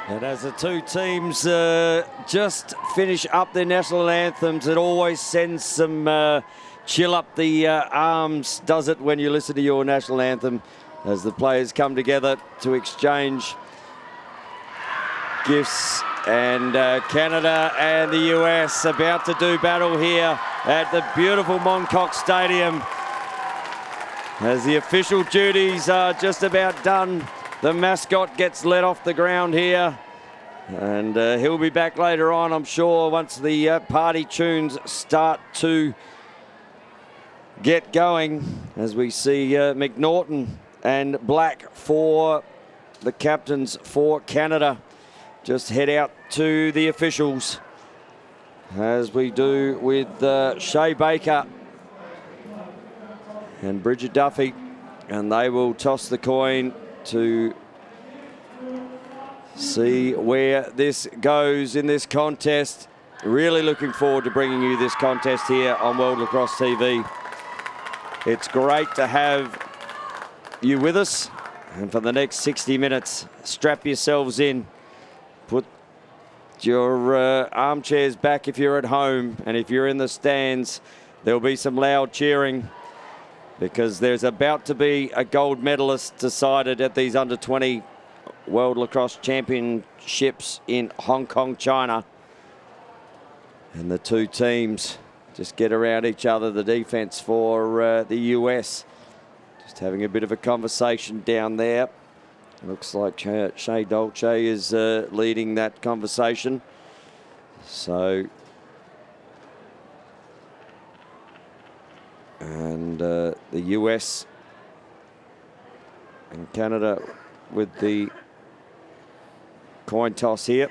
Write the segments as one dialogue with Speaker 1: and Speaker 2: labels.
Speaker 1: And as the two teams just finish up their national anthems, it always sends some chill up the arms, does it, when you listen to your national anthem, as the players come together to exchange gifts. And Canada and the US about to do battle here at the beautiful Moncock Stadium. As the official duties are just about done, the mascot gets let off the ground here. And he'll be back later on, I'm sure, once the party tunes start to get going. As we see McNaughton and Black for the captains for Canada just head out to the officials, as we do with Shea Baker and Bridget Duffy, and they will toss the coin to see where this goes in this contest. Really looking forward to bringing you this contest here on World Lacrosse TV. It's great to have you with us, and for the next 60 minutes, strap yourselves in. Put your armchairs back if you're at home, and if you're in the stands, there'll be some loud cheering, because there's about to be a gold medalist decided at these under-20 World Lacrosse Championships in Hong Kong, China. And the two teams just get around each other. The defense for the US just having a bit of a conversation down there. Looks like Shea Dolce is leading that conversation. So, and the US and Canada with the coin toss here.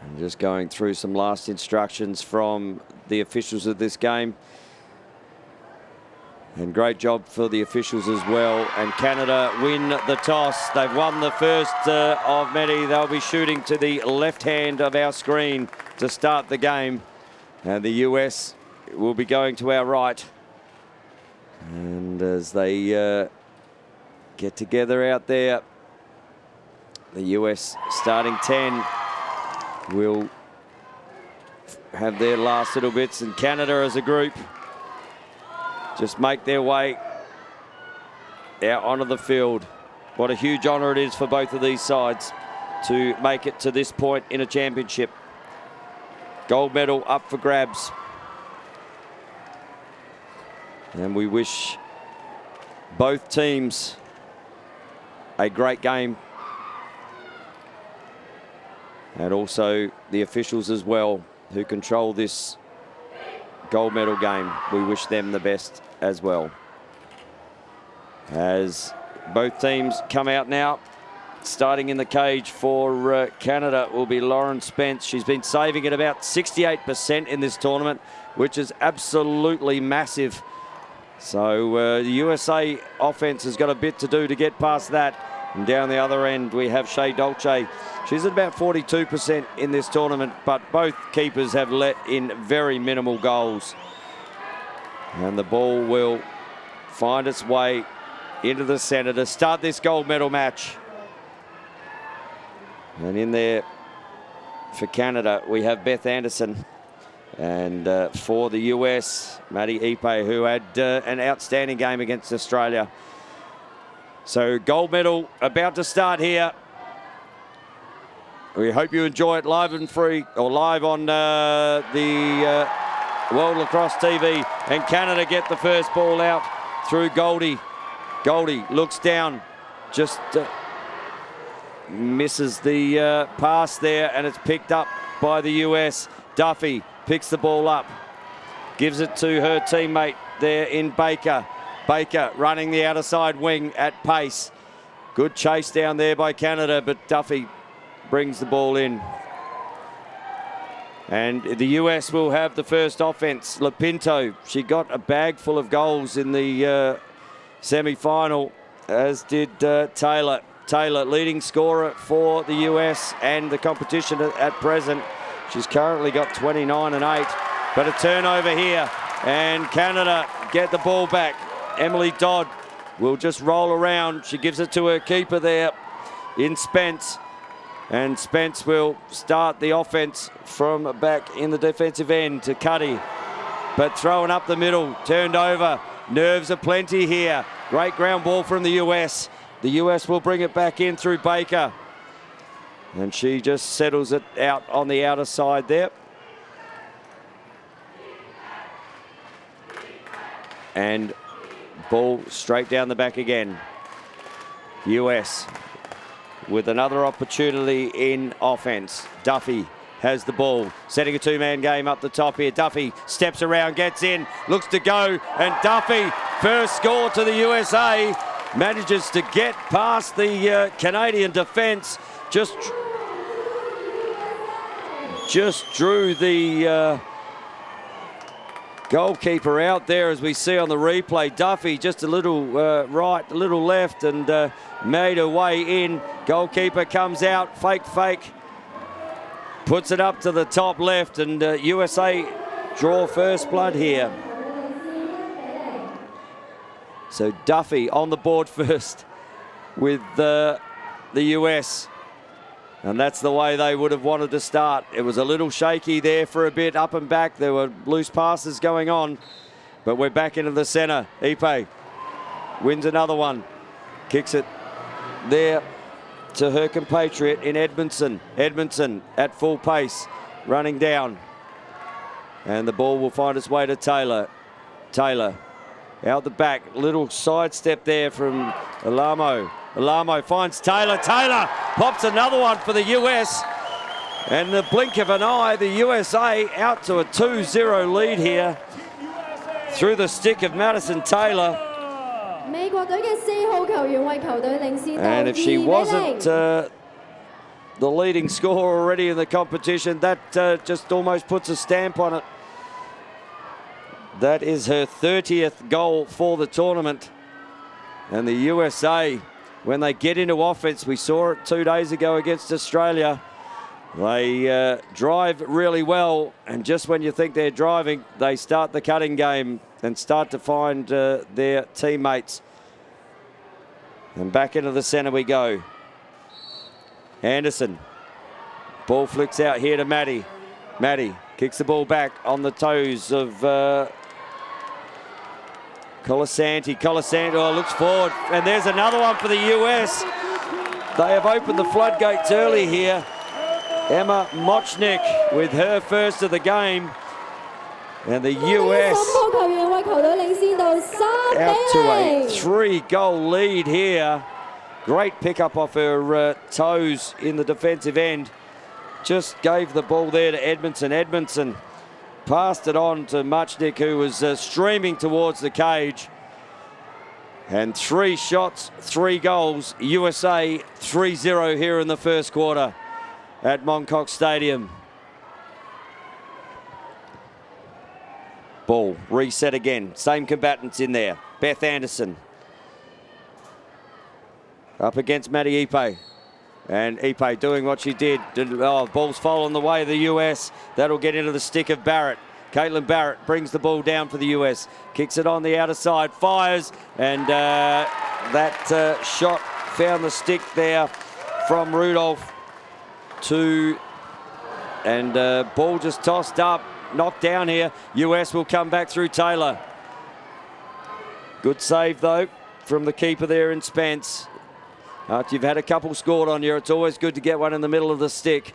Speaker 1: And just going through some last instructions from the officials of this game. And great job for the officials as well. And Canada win the toss. They've won the first of many. They'll be shooting to the left hand of our screen to start the game. And the US will be going to our right. And as they get together out there, the US starting 10 will have their last little bits, and Canada as a group just make their way out onto the field. What a huge honour it is for both of these sides to make it to this point in a championship. Gold medal up for grabs. And we wish both teams a great game. And also the officials as well, who control this gold medal game. We wish them the best as well. As both teams come out now, starting in the cage for Canada will be Lauren Spence. She's been saving at about 68% in this tournament, which is absolutely massive. So the USA offense has got a bit to do to get past that. And down the other end, we have Shea Dolce. She's at about 42% in this tournament, but both keepers have let in very minimal goals. And the ball will find its way into the centre to start this gold medal match. And in there for Canada, we have Beth Anderson. And for the US, Maddie Ipe, who had an outstanding game against Australia. So gold medal about to start here. We hope you enjoy it live and free, or live on the World Lacrosse TV. And Canada get the first ball out through Goldie. Goldie looks down, just misses the pass there, and it's picked up by the US. Duffy picks the ball up, gives it to her teammate there in Baker. Baker running the outer side wing at pace. Good chase down there by Canada, but Duffy brings the ball in. And the US will have the first offense. Lapinto, she got a bag full of goals in the semi-final, as did Taylor. Taylor, leading scorer for the US and the competition at present. She's currently got 29 and 8, but a turnover here, and Canada get the ball back. Emily Dodd will just roll around. She gives it to her keeper there in Spence. And Spence will start the offense from back in the defensive end to Cuddy. But throwing up the middle, turned over. Nerves are plenty here. Great ground ball from the US. The US will bring it back in through Baker. And she just settles it out on the outer side there. And ball straight down the back again. US with another opportunity in offense. Duffy has the ball, setting a two-man game up the top here. Duffy steps around, gets in, looks to go, and Duffy, first score to the USA, manages to get past the Canadian defence. Just drew the goalkeeper out there, as we see on the replay. Duffy just a little right, a little left, and made her way in. Goalkeeper comes out, fake, puts it up to the top left, and USA draw first blood here. So Duffy on the board first with the US. And that's the way they would have wanted to start. It was a little shaky there for a bit, up and back. There were loose passes going on, but we're back into the centre. Ipe wins another one, kicks it there to her compatriot in Edmondson. Edmondson at full pace, running down. And the ball will find its way to Taylor. Taylor out the back, little sidestep there from Alamo. Alamo finds Taylor. Taylor pops another one for the US. And in the blink of an eye, the USA out to a 2-0 lead here through the stick of Madison Taylor. And if she wasn't the leading scorer already in the competition, that just almost puts a stamp on it. That is her 30th goal for the tournament. And the USA, when they get into offense, we saw it 2 days ago against Australia, they drive really well, and just when you think they're driving, they start the cutting game and start to find their teammates. And back into the centre we go. Anderson, ball flicks out here to Maddie. Maddie kicks the ball back on the toes of Colasanti. Colasanti looks forward, and there's another one for the US. They have opened the floodgates early here. Emma Mochnik with her first of the game. And the US out to a 3-goal lead here. Great pickup off her toes in the defensive end. Just gave the ball there to Edmondson. Edmondson passed it on to Muchnick, who was streaming towards the cage. And 3 shots, 3 goals. USA 3-0 here in the first quarter at Moncock Stadium. Ball reset again. Same combatants in there. Beth Anderson up against Maddie Ipe. And Ipe doing what she did. Oh, ball's fallen the way of the US. That'll get into the stick of Barrett. Caitlin Barrett brings the ball down for the US. Kicks it on the outer side. Fires. And that shot found the stick there from Rudolph to... And ball just tossed up. Knocked down here. US will come back through Taylor. Good save, though, from the keeper there in Spence. After you've had a couple scored on you, it's always good to get one in the middle of the stick.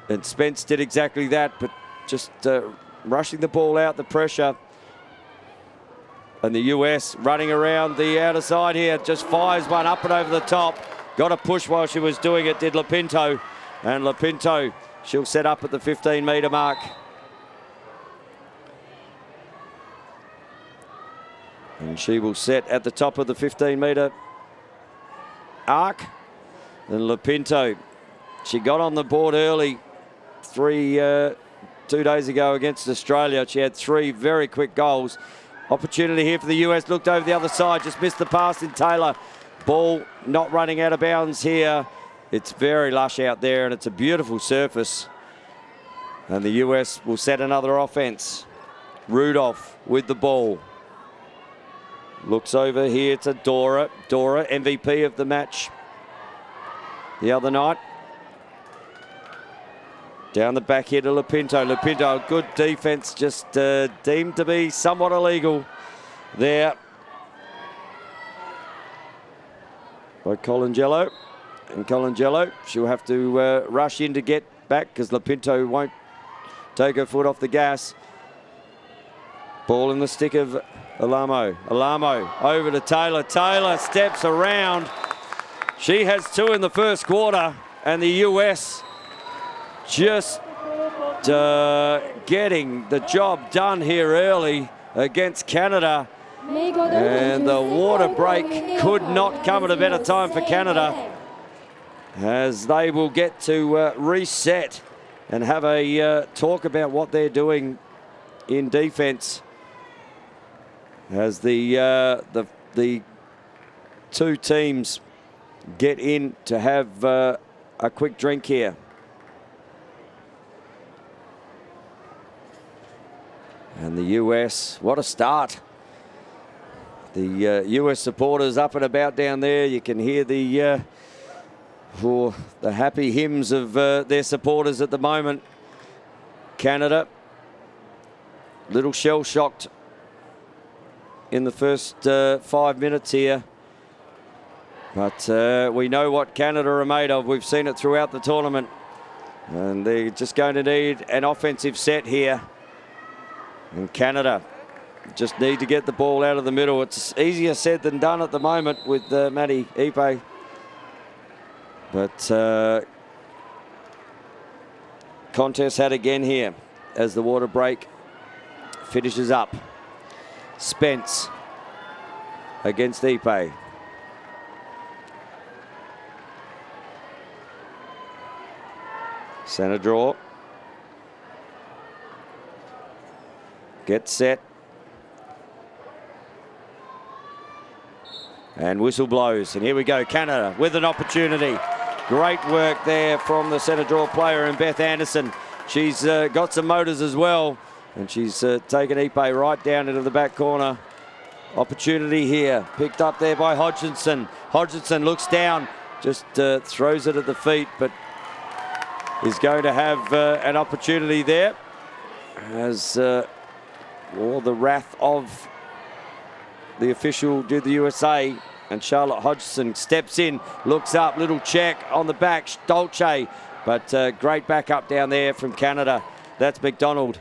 Speaker 1: And Spence did exactly that, but just rushing the ball out, the pressure. And the US running around the outer side here, just fires one up and over the top. Got a push while she was doing it, did Lapinto. And Lapinto, she'll set up at the 15-metre mark. And she will set at the top of the 15-metre arc. And Lapinto, she got on the board early 2 days ago against Australia. She had 3 very quick goals. Opportunity here for the US. Looked over the other side, just missed the pass in Taylor. Ball not running out of bounds here. It's very lush out there, and it's a beautiful surface. And the US will set another offense. Rudolph with the ball. Looks over here to Dora. Dora, MVP of the match the other night. Down the back here to Lapinto. Lapinto, good defence, just deemed to be somewhat illegal there by Colangello. And Colangello, she'll have to rush in to get back because Lapinto won't take her foot off the gas. Ball in the stick of Alamo. Alamo over to Taylor. Taylor steps around. She has 2 in the first quarter, and the US just getting the job done here early against Canada. And the water break could not come at a better time for Canada, as they will get to reset and have a talk about what they're doing in defence, as the two teams get in to have a quick drink here. And the US, what a start. The US supporters up and about down there. You can hear the happy hymns of their supporters at the moment. Canada, little shell-shocked in the first 5 minutes here. But we know what Canada are made of. We've seen it throughout the tournament. And they're just going to need an offensive set here. And Canada just need to get the ball out of the middle. It's easier said than done at the moment with Maddie Ipe. But contest had again here as the water break finishes up. Spence against Ipe. Centre draw. Get set. And whistle blows. And here we go, Canada with an opportunity. Great work there from the centre draw player and Beth Anderson. She's got some motors as well. And she's taken Ipe right down into the back corner. Opportunity here. Picked up there by Hodgkinson. Hodgkinson looks down. Just throws it at the feet, but is going to have an opportunity there. As all the wrath of the official did the USA, and Charlotte Hodgson steps in, looks up, little check on the back, Dolce, but great backup down there from Canada. That's McDonald.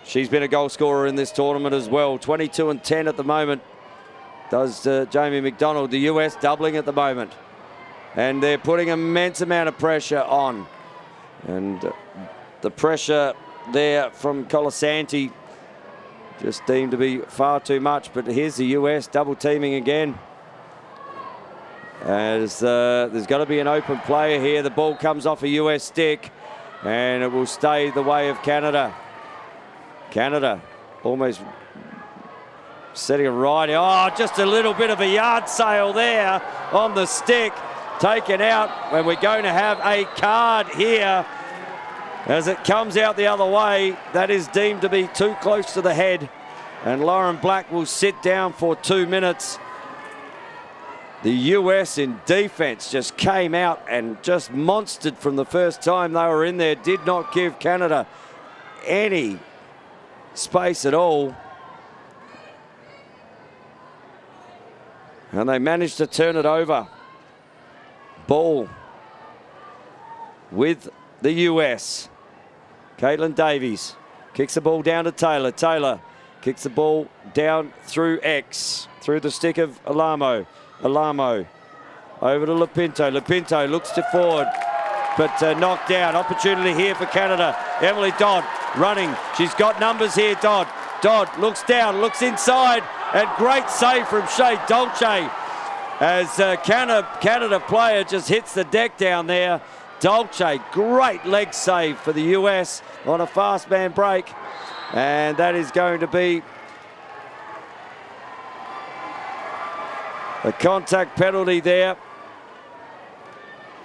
Speaker 1: She's been a goal scorer in this tournament as well. 22 and 10 at the moment does Jamie McDonald. The US doubling at the moment, and they're putting immense amount of pressure on, and the pressure there from Colasanti just deemed to be far too much. But here's the US double teaming again, as there's got to be an open player here. The ball comes off a US stick, and it will stay the way of Canada. Canada almost setting it right. Oh, just a little bit of a yard sale there on the stick, taken out, and we're going to have a card here as it comes out the other way. That is deemed to be too close to the head, and Lauren Black will sit down for 2 minutes. The US in defense just came out and just monstered from the first time they were in there. Did not give Canada any space at all. And they managed to turn it over. Ball with the US. Caitlin Davies kicks the ball down to Taylor. Taylor kicks the ball down through X, through the stick of Alamo. Alamo over to Lapinto. Lapinto looks to forward, but knocked down. Opportunity here for Canada. Emily Dodd running. She's got numbers here, Dodd. Dodd looks down, looks inside, and great save from Shea Dolce as Canada player just hits the deck down there. Dolce, great leg save for the US on a fast man break. And that is going to be a contact penalty there.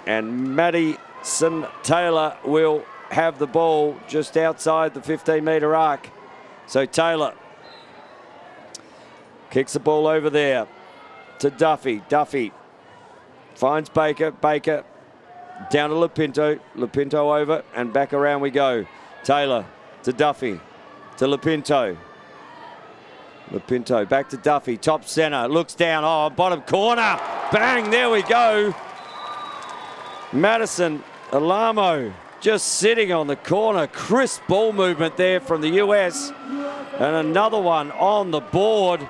Speaker 1: And Madison Taylor will have the ball just outside the 15-metre arc. So Taylor Kicks the ball over there to Duffy. Duffy finds Baker. Baker down to Lopinto. Lopinto over and back around we go. Taylor to Duffy. To Lopinto. Lopinto back to Duffy. Top centre. Looks down. Oh, bottom corner. Bang. There we go. Madison Alamo just sitting on the corner. Crisp ball movement there from the US. And another one on the board.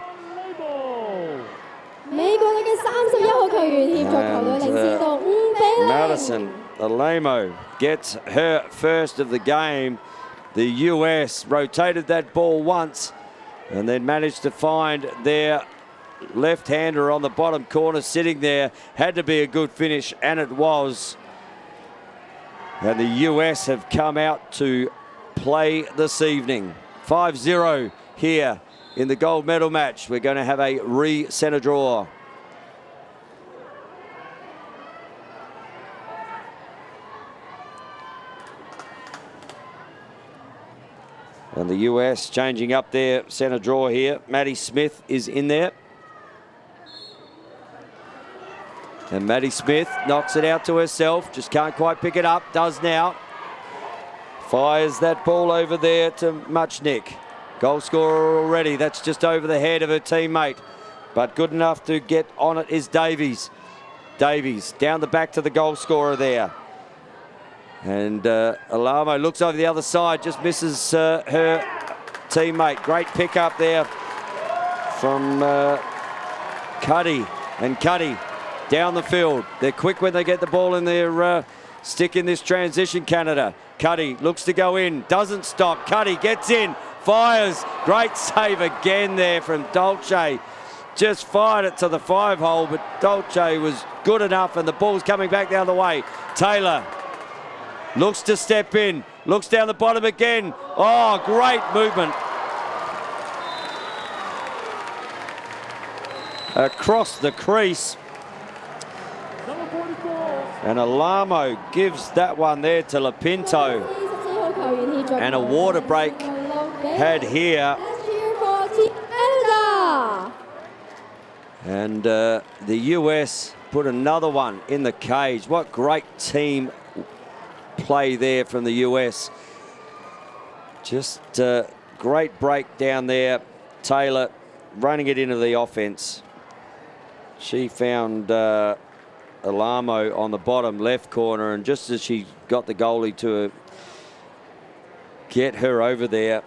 Speaker 1: Madison Alamo gets her first of the game. The US rotated that ball once and then managed to find their left-hander on the bottom corner sitting there. Had to be a good finish, and it was. And the US have come out to play this evening. 5-0 here in the gold medal match. We're going to have a re-centre draw. And the US changing up their centre draw here. Maddie Smith is in there. And Maddie Smith knocks it out to herself. Just can't quite pick it up. Does now. Fires that ball over there to Muchnick. Goal scorer already. That's just over the head of her teammate. But good enough to get on it is Davies. Davies down the back to the goal scorer there. And Alamo looks over the other side, just misses her teammate. Great pick up there from Cuddy. And Cuddy down the field. They're quick when they get the ball in their stick in this transition, Canada. Cuddy looks to go in, doesn't stop. Cuddy gets in, fires. Great save again there from Dolce. Just fired it to the 5-hole, but Dolce was good enough, and the ball's coming back the other way. Taylor looks to step in, looks down the bottom again. Oh, great movement. Across the crease. And Alamo gives that one there to Lopinto. And a water break had here. And the US put another one in the cage. What great team play there from the US. Just great break down there. Taylor running it into the offense. She found Alamo on the bottom left corner, and just as she got the goalie to get her over there,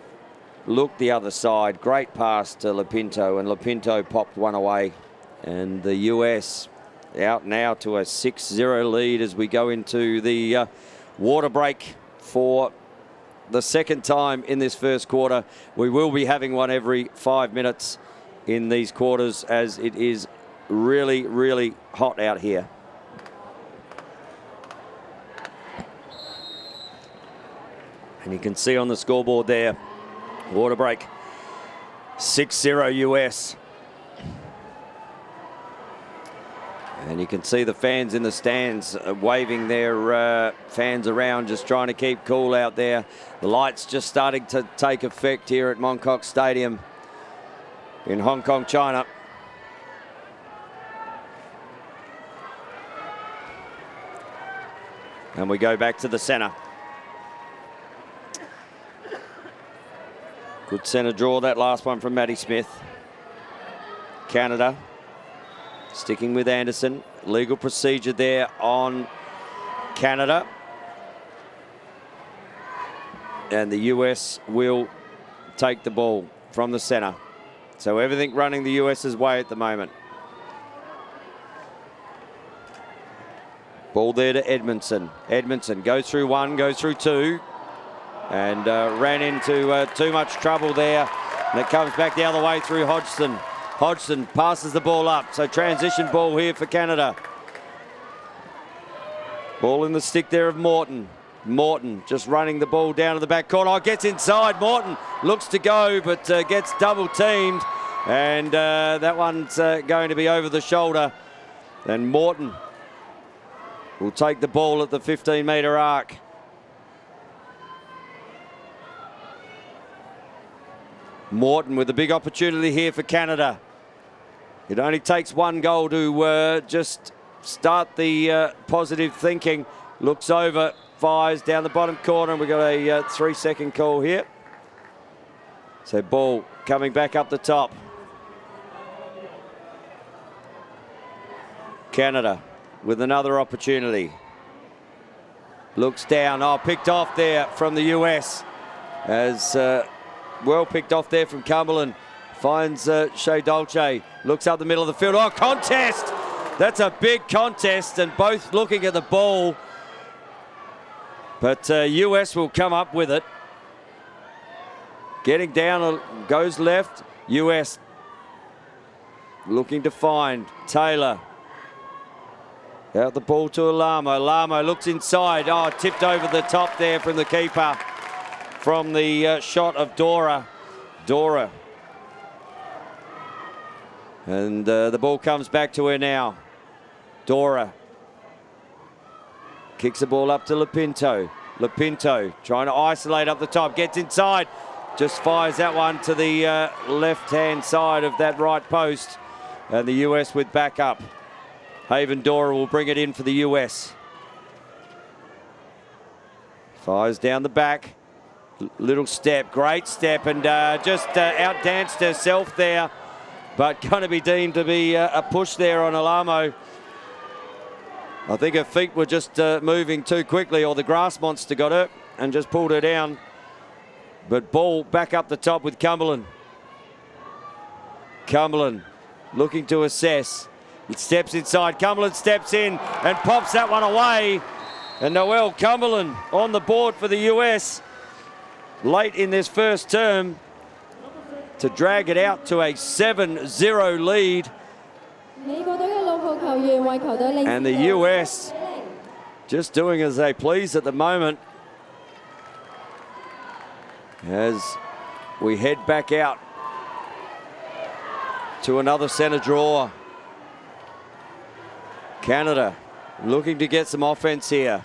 Speaker 1: looked the other side. Great pass to Lopinto, and Lopinto popped one away. And the US out now to a 6-0 lead as we go into the water break for the second time in this first quarter. We will be having one every 5 minutes in these quarters, as it is really, really hot out here. And you can see on the scoreboard there, water break, 6-0 US. And you can see the fans in the stands waving their fans around, just trying to keep cool out there. The lights just starting to take effect here at Mongkok Stadium in Hong Kong, China. And we go back to the centre. Good centre draw, that last one from Maddie Smith. Canada sticking with Anderson. Legal procedure there on Canada. And the US will take the ball from the centre. So everything running the US's way at the moment. Ball there to Edmondson. Edmondson goes through one, goes through two. And ran into too much trouble there. And it comes back the other way through Hodgson. Hodgson passes the ball up. So transition ball here for Canada. Ball in the stick there of Morton. Morton just running the ball down to the back corner. Oh, gets inside. Morton looks to go, but gets double teamed. And that one's going to be over the shoulder. And Morton will take the ball at the 15-metre arc. Morton with a big opportunity here for Canada. It only takes one goal to just start the positive thinking. Looks over, fires down the bottom corner, and we've got a 3-second call here. So ball coming back up the top. Canada with another opportunity. Looks down, picked off there from the US. As well picked off there from Cumberland. Finds Shea Dolce, looks up the middle of the field. Contest! That's a big contest, and both looking at the ball. But US will come up with it. Getting down, goes left. US looking to find Taylor. Out the ball to Alamo. Alamo looks inside. Tipped over the top there from the keeper. From the shot of Dora. And the ball comes back to her now. Dora kicks the ball up to Lapinto. Lapinto trying to isolate up the top. Gets inside. Just fires that one to the left-hand side of that right post. And the US with backup. Haven Dora will bring it in for the US. Fires down the back. Little step, great step, and just outdanced herself there. But going to be deemed to be a push there on Alamo. I think her feet were just moving too quickly, or the grass monster got her and just pulled her down. But ball back up the top with Cumberland. Cumberland looking to assess. It steps inside. Cumberland steps in and pops that one away. And Noelle Cumberland on the board for the US late in this first term to drag it out to a 7-0 lead. And the US just doing as they please at the moment. As we head back out to another centre draw. Canada looking to get some offense here.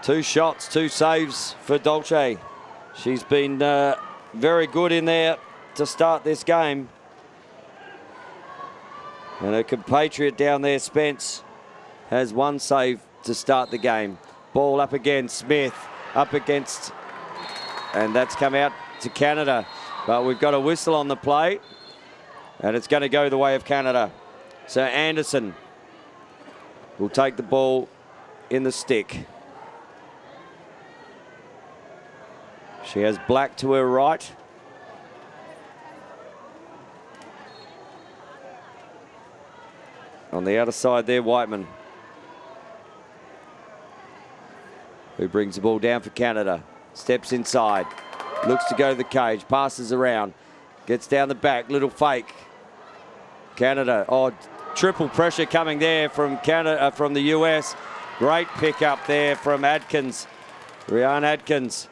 Speaker 1: 2 shots, 2 saves for Dolce. She's been very good in there to start this game. And her compatriot down there, Spence, has 1 save to start the game. Ball up again, Smith up against, and that's come out to Canada. But we've got a whistle on the play, and it's going to go the way of Canada. So Anderson will take the ball in the stick. She has Black to her right. On the outer side there, Whiteman, who brings the ball down for Canada. Steps inside, looks to go to the cage, passes around, gets down the back, little fake. Canada, triple pressure coming there from Canada, from the US. Great pick up there from Adkins. Rhian Adkins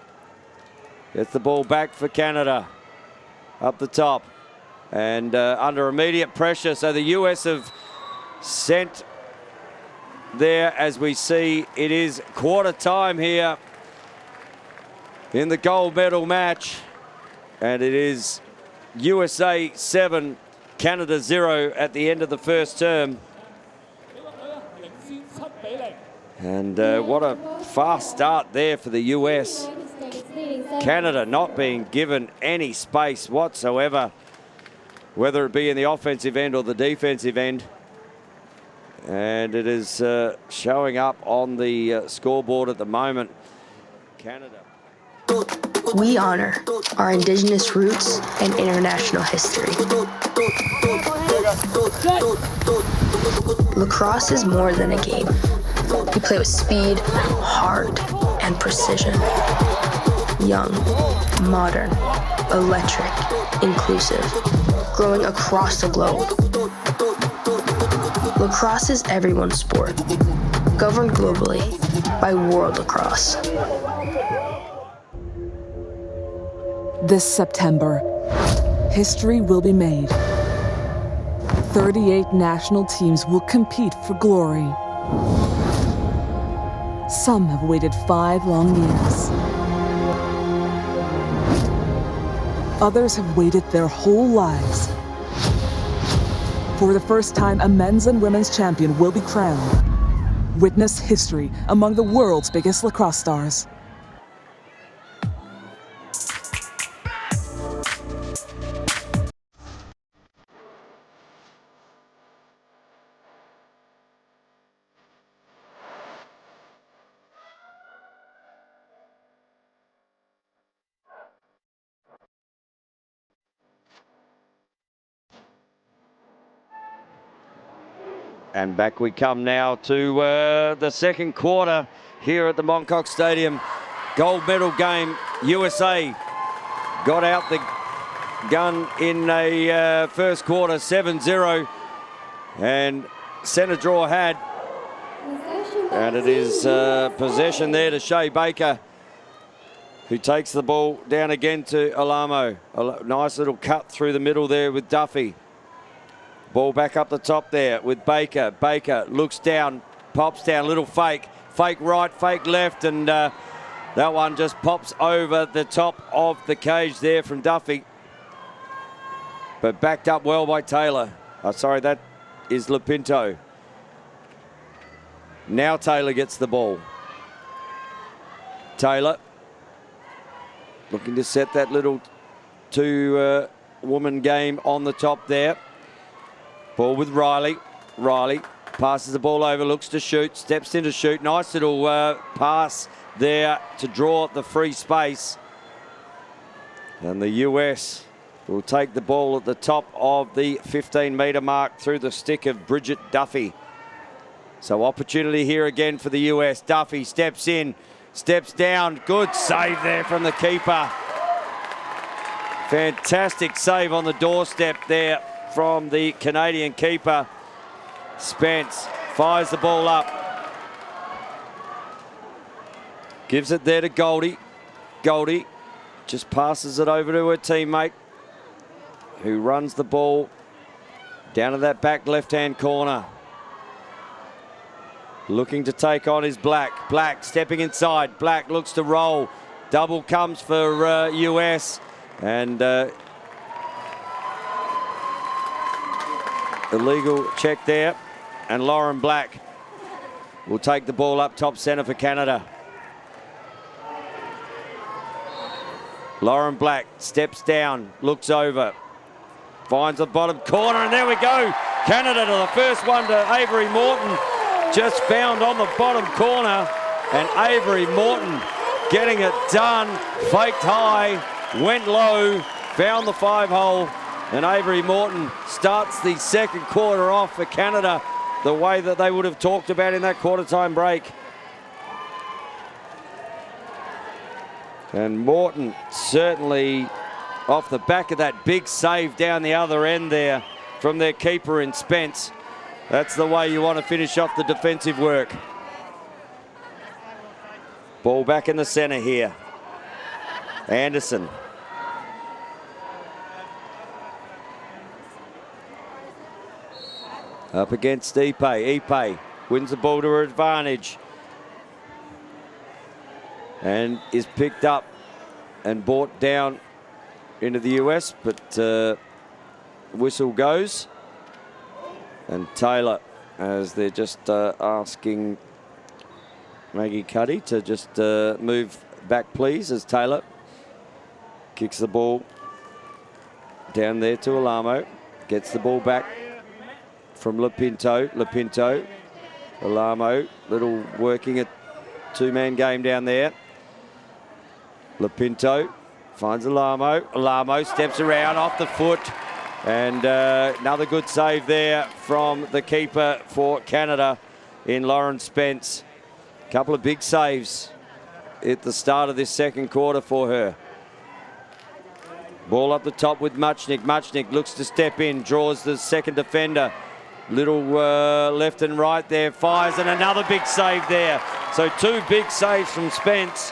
Speaker 1: gets the ball back for Canada. Up the top and under immediate pressure. So the US have sent there, as we see it is quarter time here in the gold medal match. And it is USA 7, Canada 0 at the end of the first term. And what a fast start there for the US. Canada not being given any space whatsoever, whether it be in the offensive end or the defensive end. And it is showing up on the scoreboard at the moment. Canada.
Speaker 2: We honor our Indigenous roots and international history. Lacrosse is more than a game. We play with speed, heart, and precision. Young, modern, electric, inclusive, growing across the globe. Lacrosse is everyone's sport, governed globally by World Lacrosse.
Speaker 3: This September, history will be made. 38 national teams will compete for glory. Some have waited 5 long years. Others have waited their whole lives. For the first time, a men's and women's champion will be crowned. Witness history among the world's biggest lacrosse stars.
Speaker 1: And back we come now to the second quarter here at the Moncock Stadium. Gold medal game. USA got out the gun in a first quarter, 7-0. And centre draw had. And it is possession there to Shea Baker, who takes the ball down again to Alamo. A nice little cut through the middle there with Duffy. Ball back up the top there with Baker. Baker looks down, pops down, little fake. Fake right, fake left, and that one just pops over the top of the cage there from Duffy. But backed up well by Taylor. Oh, sorry, that is Lapinto. Now Taylor gets the ball. Taylor looking to set that little two-woman game on the top there. Ball with Riley. Riley passes the ball over, looks to shoot, steps in to shoot. Nice little pass there to draw the free space. And the US will take the ball at the top of the 15-metre mark through the stick of Bridget Duffy. So opportunity here again for the US. Duffy steps in, steps down. Good save there from the keeper. Fantastic save on the doorstep there from the Canadian keeper. Spence fires the ball up. Gives it there to Goldie. Goldie just passes it over to her teammate, who runs the ball down to that back left-hand corner. Looking to take on is Black. Black stepping inside. Black looks to roll. Double comes for US. And illegal check there, and Lauren Black will take the ball up top centre for Canada. Lauren Black steps down, looks over, finds the bottom corner, and there we go. Canada to the first one to Avery Morton, just found on the bottom corner, and Avery Morton getting it done. Faked high, went low, found the 5-hole. And Avery Morton starts the second quarter off for Canada the way that they would have talked about in that quarter-time break. And Morton certainly off the back of that big save down the other end there from their keeper in Spence. That's the way you want to finish off the defensive work. Ball back in the centre here. Anderson. Up against Ipe. Ipe wins the ball to her advantage. And is picked up and brought down into the US, but whistle goes. And Taylor, as they're just asking Maggie Cuddy to just move back, please, as Taylor kicks the ball down there to Alamo. Gets the ball back from Lapinto. Lapinto, Alamo, little working a two-man game down there. Lapinto finds Alamo. Alamo steps around off the foot. And another good save there from the keeper for Canada in Lauren Spence. Couple of big saves at the start of this second quarter for her. Ball up the top with Muchnick. Muchnick looks to step in, draws the second defender. Little left and right there, fires, and another big save there. So two big saves from Spence.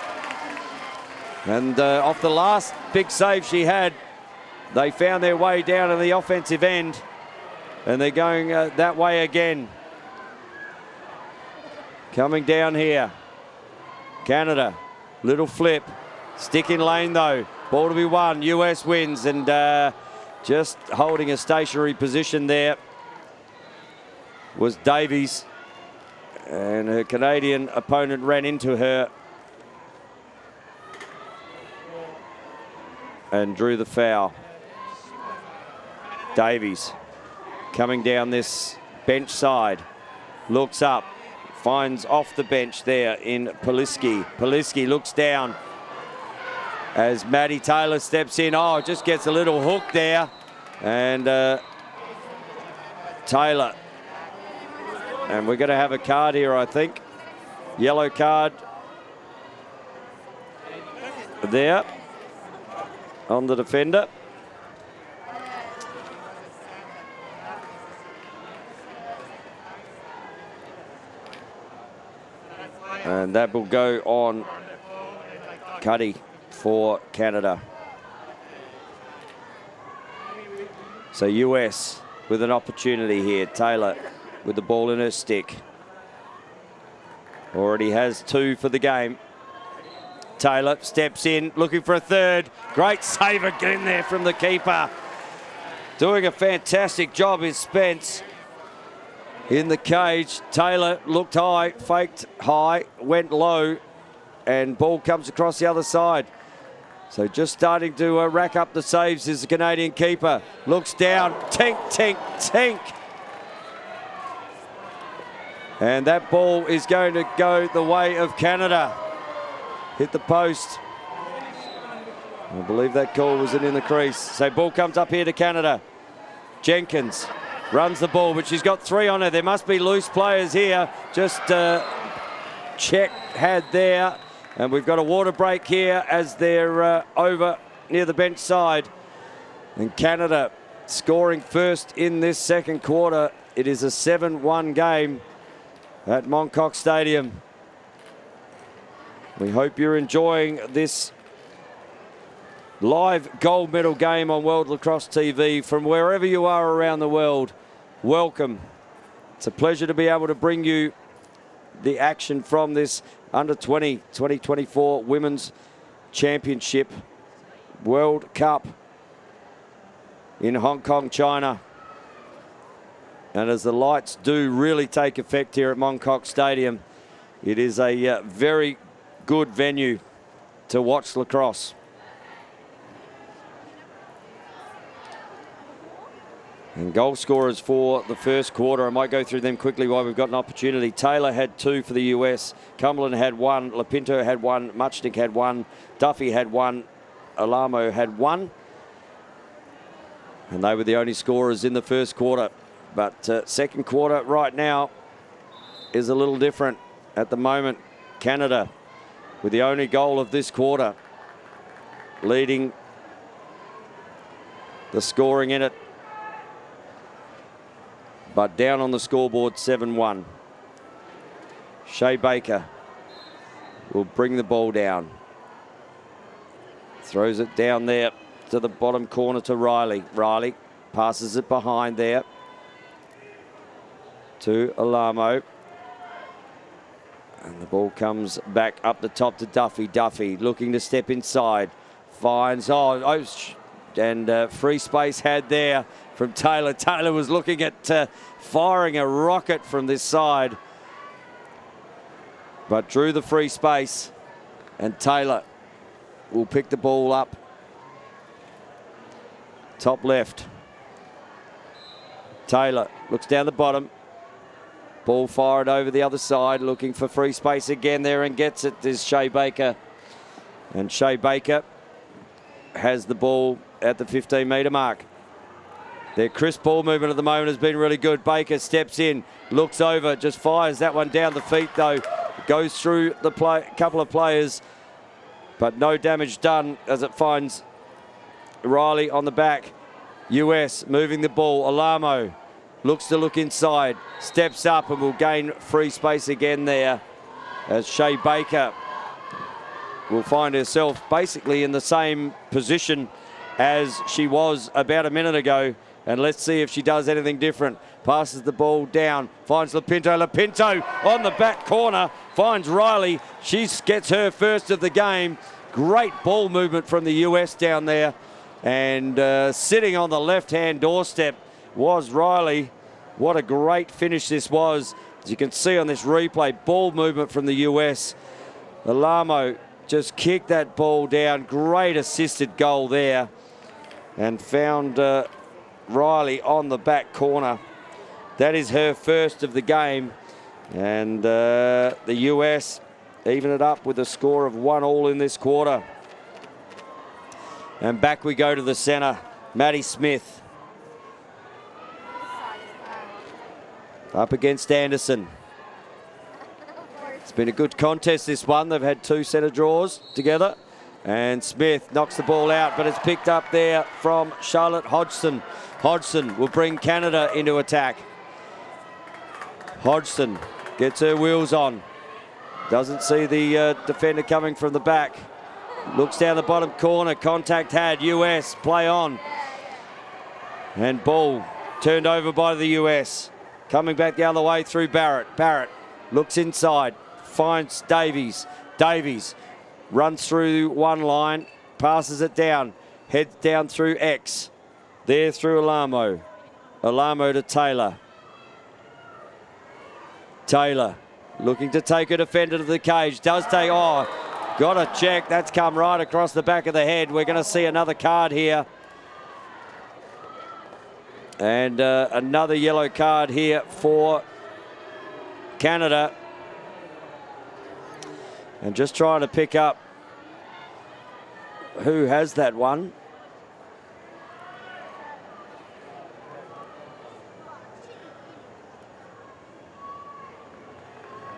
Speaker 1: And off the last big save she had, they found their way down to the offensive end, and they're going that way again. Coming down here. Canada, little flip. Stick in lane though. Ball to be won. US wins, and just holding a stationary position there was Davies, and her Canadian opponent ran into her and drew the foul. Davies coming down this bench side, looks up, finds off the bench there in Poliski. Poliski looks down as Maddie Taylor steps in. Oh, just gets a little hook there. And Taylor. And we're going to have a card here, I think. Yellow card there on the defender. And that will go on Cuddy for Canada. So US with an opportunity here. Taylor with the ball in her stick. Already has 2 for the game. Taylor steps in, looking for a third. Great save again there from the keeper. Doing a fantastic job is Spence. In the cage, Taylor looked high, faked high, went low, and ball comes across the other side. So just starting to rack up the saves is the Canadian keeper. Looks down, tink, tink, tink. And that ball is going to go the way of Canada. Hit the post. I believe that call wasn't in the crease. So ball comes up here to Canada. Jenkins runs the ball, but she's got 3 on her. There must be loose players here. Just check had there. And we've got a water break here as they're over near the bench side. And Canada scoring first in this second quarter. It is a 7-1 game at Moncock Stadium. We hope you're enjoying this live gold medal game on World Lacrosse TV from wherever you are around the world. Welcome. It's a pleasure to be able to bring you the action from this Under 20 2024 Women's Championship World Cup in Hong Kong, China. And as the lights do really take effect here at Moncock Stadium, it is a very good venue to watch lacrosse. And goal scorers for the first quarter, I might go through them quickly while we've got an opportunity. Taylor had 2 for the US. Cumberland had 1. Lapinto had 1. Muchnick had 1. Duffy had 1. Alamo had 1. And they were the only scorers in the first quarter. But second quarter right now is a little different at the moment. Canada with the only goal of this quarter, leading the scoring in it. But down on the scoreboard, 7-1. Shea Baker will bring the ball down. Throws it down there to the bottom corner to Riley. Riley passes it behind there to Alamo. And the ball comes back up the top to Duffy. Duffy looking to step inside. Finds, and free space had there from Taylor. Taylor was looking at firing a rocket from this side, but drew the free space, and Taylor will pick the ball up. Top left. Taylor looks down the bottom. Ball fired over the other side, looking for free space again there and gets it. There's Shea Baker. And Shea Baker has the ball at the 15-metre mark. Their crisp ball movement at the moment has been really good. Baker steps in, looks over, just fires that one down the feet though. Goes through the couple of players, but no damage done as it finds Riley on the back. US moving the ball. Alamo looks to look inside, steps up and will gain free space again there as Shea Baker will find herself basically in the same position as she was about a minute ago. And let's see if she does anything different. Passes the ball down, finds Lapinto. Lapinto on the back corner, finds Riley. She gets her first of the game. Great ball movement from the US down there. And sitting on the left-hand doorstep was Riley. What a great finish this was. As you can see on this replay, ball movement from the US. Alamo just kicked that ball down. Great assisted goal there. And found Riley on the back corner. That is her first of the game. And the US even it up with a score of 1-1 in this quarter. And back we go to the centre, Maddie Smith. Up against Anderson. It's been a good contest, this one. They've had 2 centre draws together. And Smith knocks the ball out, but it's picked up there from Charlotte Hodgson. Hodgson will bring Canada into attack. Hodgson gets her wheels on. Doesn't see the defender coming from the back. Looks down the bottom corner. Contact had. US play on. And ball turned over by the US. Coming back the other way through Barrett. Barrett looks inside. Finds Davies. Davies runs through one line. Passes it down. Heads down through X. There through Alamo. Alamo to Taylor. Taylor looking to take a defender to the cage. Does take, oh, got a check. That's come right across the back of the head. We're going to see another card here. And another yellow card here for Canada. And just trying to pick up who has that one.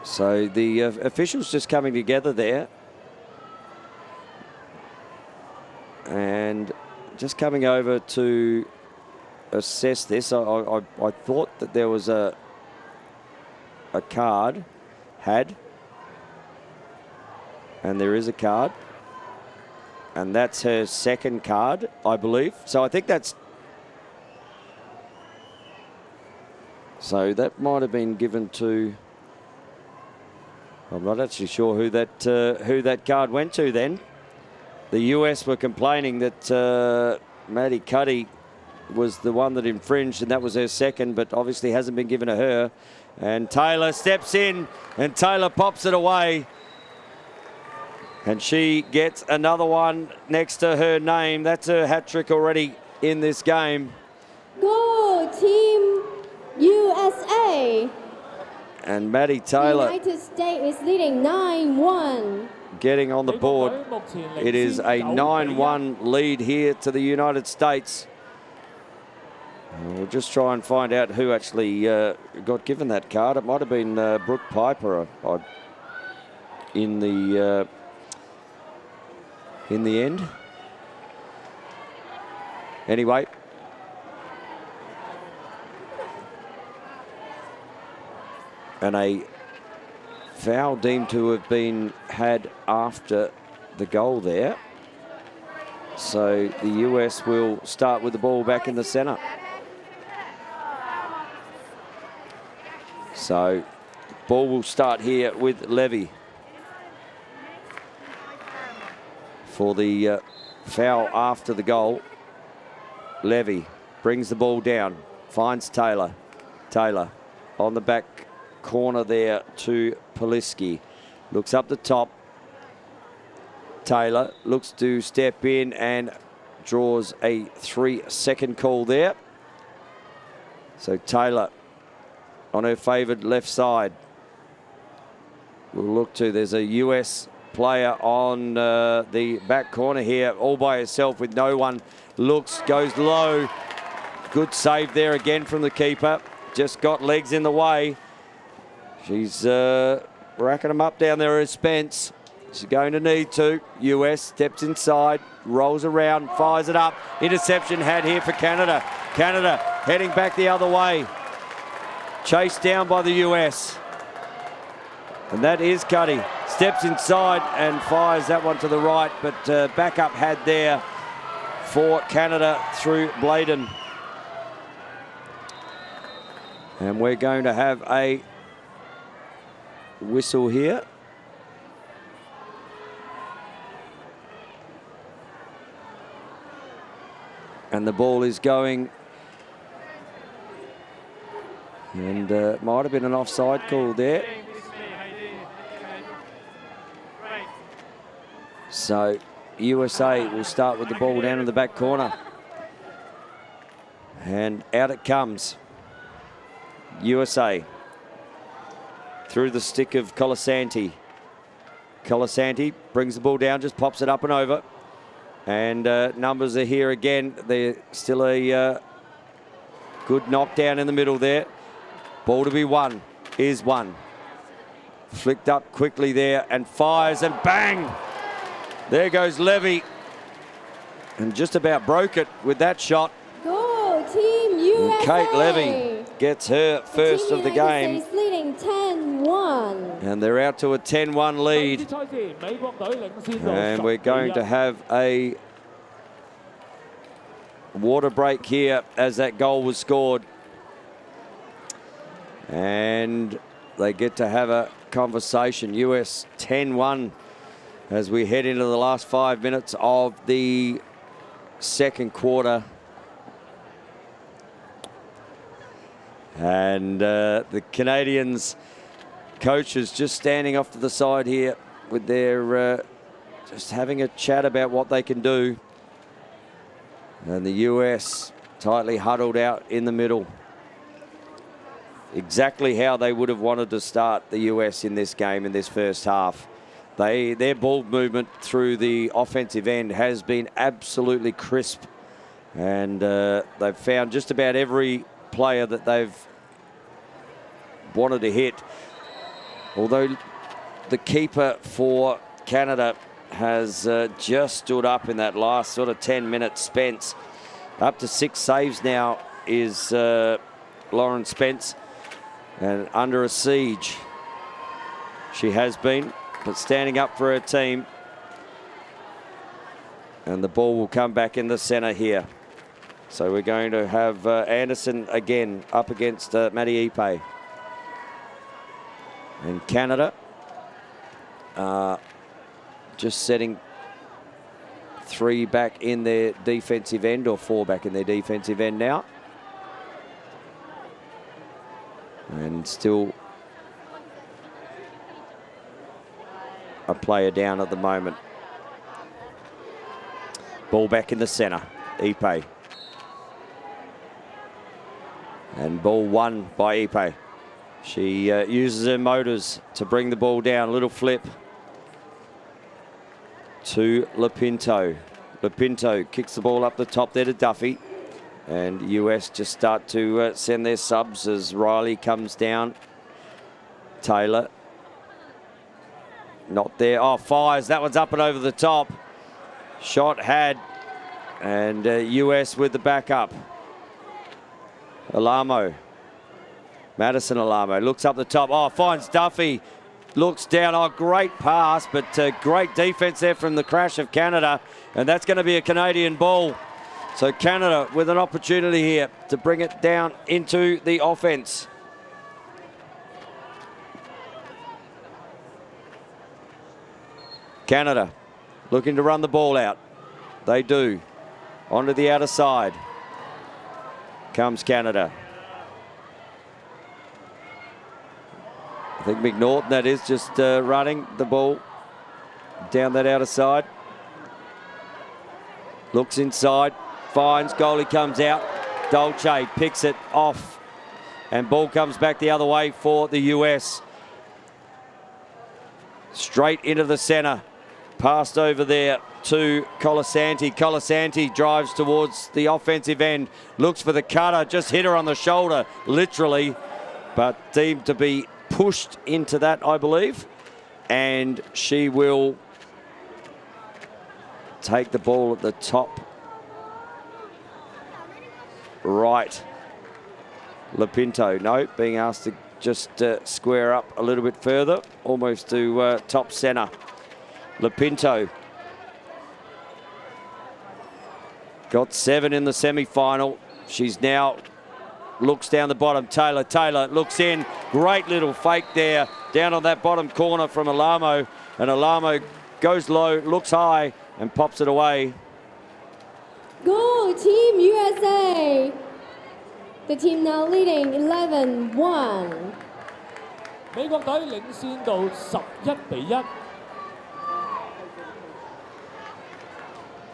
Speaker 1: So the officials just coming together there. And just coming over to assess this. I thought that there was a card. Had. And there is a card. And that's her second card, I believe. So I think that's... So that might have been given to... I'm not actually sure who that card went to then. The US were complaining that Maddie Cuddy was the one that infringed, and that was her second, but obviously hasn't been given to her. And Taylor steps in, and Taylor pops it away. And she gets another one next to her name. That's her hat trick already in this game.
Speaker 4: Go Team USA!
Speaker 1: And Maddie Taylor,
Speaker 4: the United States is leading 9-1.
Speaker 1: Getting on the board. It is a 9-1 lead here to the United States. We'll just try and find out who actually got given that card. It might have been Brooke Piper in the end. Anyway. And a foul deemed to have been had after the goal there. So the US will start with the ball back in the centre. So ball will start here with Levy for the foul after the goal. Levy brings the ball down, finds Taylor. Taylor on the back corner there to Poliski. Looks up the top. Taylor looks to step in and draws a 3-second call there. So Taylor on her favoured left side. We'll look to, there's a US player on the back corner here, all by herself with no one. Looks, goes low. Good save there again from the keeper. Just got legs in the way. She's racking them up down there as Spence. She's going to need to. US steps inside, rolls around, fires it up. Interception had here for Canada. Canada heading back the other way. Chased down by the US. And that is Cuddy. Steps inside and fires that one to the right, but backup had there for Canada through Bladen. And we're going to have a whistle here. And the ball is going And might have been an offside call there. So USA will start with the ball down in the back corner. And out it comes. USA through the stick of Colasanti. Colasanti brings the ball down, just pops it up and over. And numbers are here again. There's still a good knockdown in the middle there. Ball to be won is won. Flicked up quickly there and fires and bang! There goes Levy. And just about broke it with that shot.
Speaker 4: Go Team USA!
Speaker 1: And Kate Levy gets her first of the game.
Speaker 4: Team leading 10-1.
Speaker 1: And they're out to a 10-1 lead. And we're going to have a water break here as that goal was scored. And they get to have a conversation. US 10-1 as we head into the last 5 minutes of the second quarter. And the Canadians coaches just standing off to the side here with their just having a chat about what they can do. And the US tightly huddled out in the middle. Exactly how they would have wanted to start the US in this game in this first half. Their ball movement through the offensive end has been absolutely crisp. And they've found just about every player that they've wanted to hit. Although the keeper for Canada has just stood up in that last sort of 10 minutes. Spence. Up to 6 saves now is Lauren Spence. And under a siege she has been, but standing up for her team. And the ball will come back in the centre here. So we're going to have Anderson again up against Maddie Ipe. And Canada just setting 3 back in their defensive end, or 4 back in their defensive end now. And still a player down at the moment. Ball back in the centre, Ipe. And ball won by Ipe. She uses her motors to bring the ball down. A little flip to Lapinto. Lapinto kicks the ball up the top there to Duffy. And US just start to send their subs as Riley comes down. Taylor. Not there. Oh, fires. That one's up and over the top. Shot had. And US with the backup. Alamo. Madison Alamo looks up the top. Oh, finds Duffy. Looks down. Oh, great pass, but great defense there from the crash of Canada. And that's going to be a Canadian ball. So Canada with an opportunity here to bring it down into the offense. Canada looking to run the ball out. They do. Onto the outer side comes Canada. I think McNaughton, that is, just running the ball down that outer side. Looks inside, finds, goalie comes out. Dolce picks it off, and ball comes back the other way for the US. Straight into the centre. Passed over there to Colasanti. Colasanti drives towards the offensive end. Looks for the cutter, just hit her on the shoulder, literally, but deemed to be pushed into that, I believe. And she will take the ball at the top right. Lapinto, no, being asked to just square up a little bit further, almost to top centre. Lapinto got 7 in the semi-final. She's now looks down the bottom. Taylor looks in. Great little fake there down on that bottom corner from Alamo. And Alamo goes low, looks high, and pops it away.
Speaker 4: Go Team USA! The team now leading 11-1.
Speaker 5: 美國隊領先到11-1。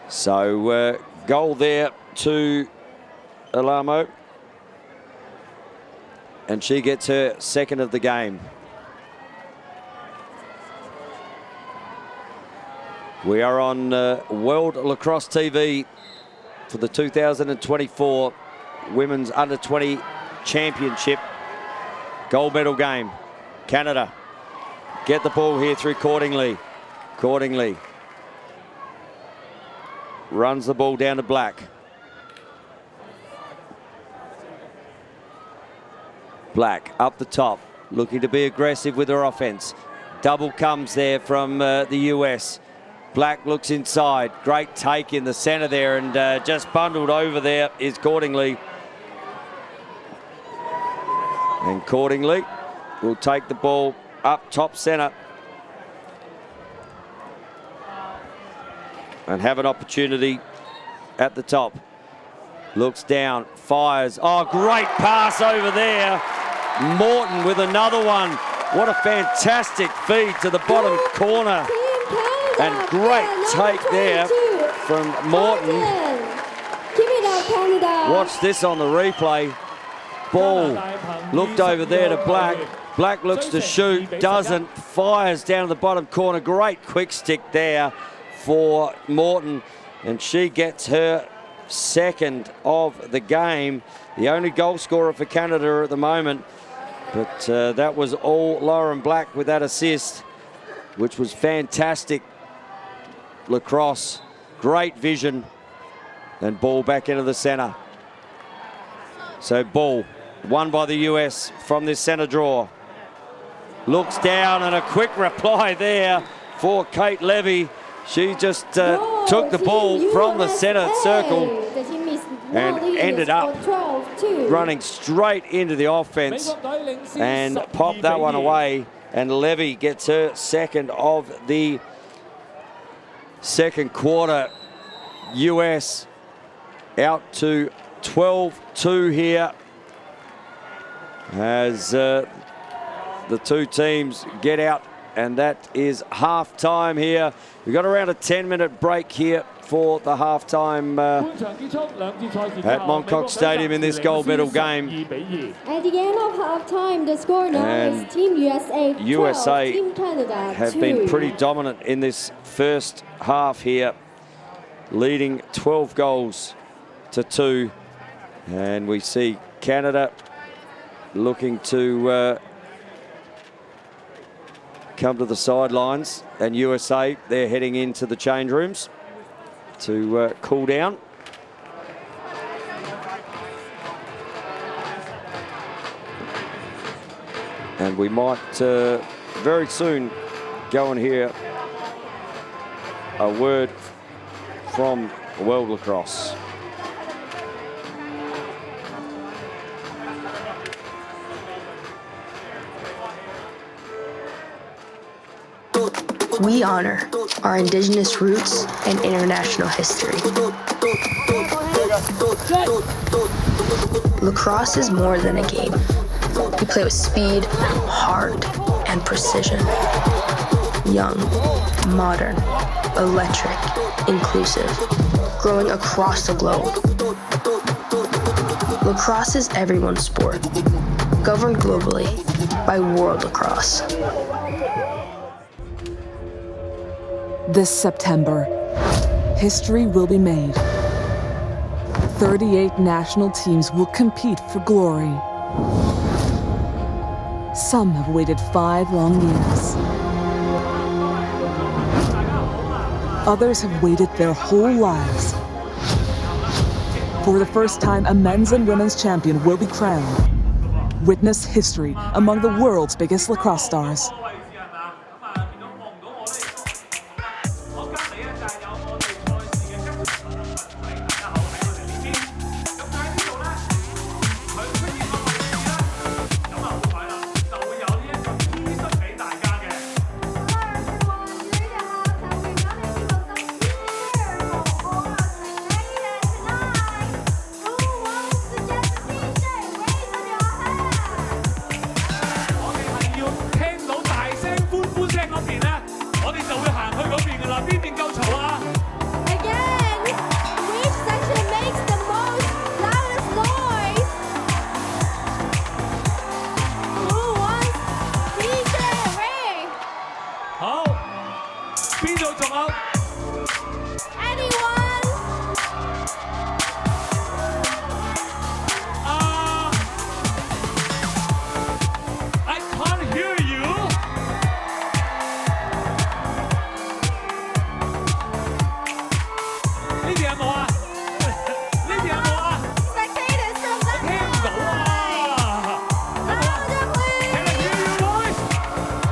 Speaker 1: So goal there to Alamo. And she gets her second of the game. We are on World Lacrosse TV for the 2024 Women's Under-20 Championship gold medal game. Canada get the ball here through Cordingley. Cordingley runs the ball down to Black. Black up the top, looking to be aggressive with her offense. Double comes there from the US. Black looks inside. Great take in the center there, and just bundled over there is Cordingley. And Cordingley will take the ball up top center and have an opportunity at the top. Looks down, fires. Oh, great pass over there. Morton with another one. What a fantastic feed to the bottom corner. And great take there from Morton.
Speaker 4: Keep it up, Canada.
Speaker 1: Watch this on the replay. Ball looked over there to Black. Black looks to shoot, doesn't. Fires down the bottom corner. Great quick stick there for Morton. And she gets her second of the game. The only goal scorer for Canada at the moment. But that was all Lauren Black with that assist, which was fantastic. Lacrosse, great vision, and ball back into the center. So ball won by the US from this center draw. Looks down, and a quick reply there for Kate Levy. She just took the ball from the center circle and ended up running straight into the offense and popped that one away. And Levy gets her second of the second quarter. US out to 12-2 here as the two teams get out, and that is half time here. We've got around a 10-minute break here for the half time at Moncock Stadium in this gold medal game.
Speaker 4: At the end of half time, the score now is Team USA 12,
Speaker 1: USA
Speaker 4: Team Canada
Speaker 1: have
Speaker 4: 2.
Speaker 1: been pretty dominant in this first half here, leading 12 goals to 2. And we see Canada looking to come to the sidelines, and USA, they're heading into the change rooms to cool down. And we might very soon go and hear a word from World Lacrosse.
Speaker 2: We honor our Indigenous roots and international history. Lacrosse is more than a game. We play with speed, heart, and precision. Young, modern, electric, inclusive, growing across the globe. Lacrosse is everyone's sport, governed globally by World Lacrosse.
Speaker 3: This September, history will be made. 38 national teams will compete for glory. Some have waited 5 long years. Others have waited their whole lives. For the first time, a men's and women's champion will be crowned. Witness history among the world's biggest lacrosse stars.
Speaker 5: 冇？
Speaker 4: Anyone?
Speaker 5: I can't hear you。呢邊有冇啊？呢邊有冇啊？
Speaker 4: Spectators from the
Speaker 5: 聽唔到啊！
Speaker 4: Louder, please.
Speaker 5: Can I hear your voice？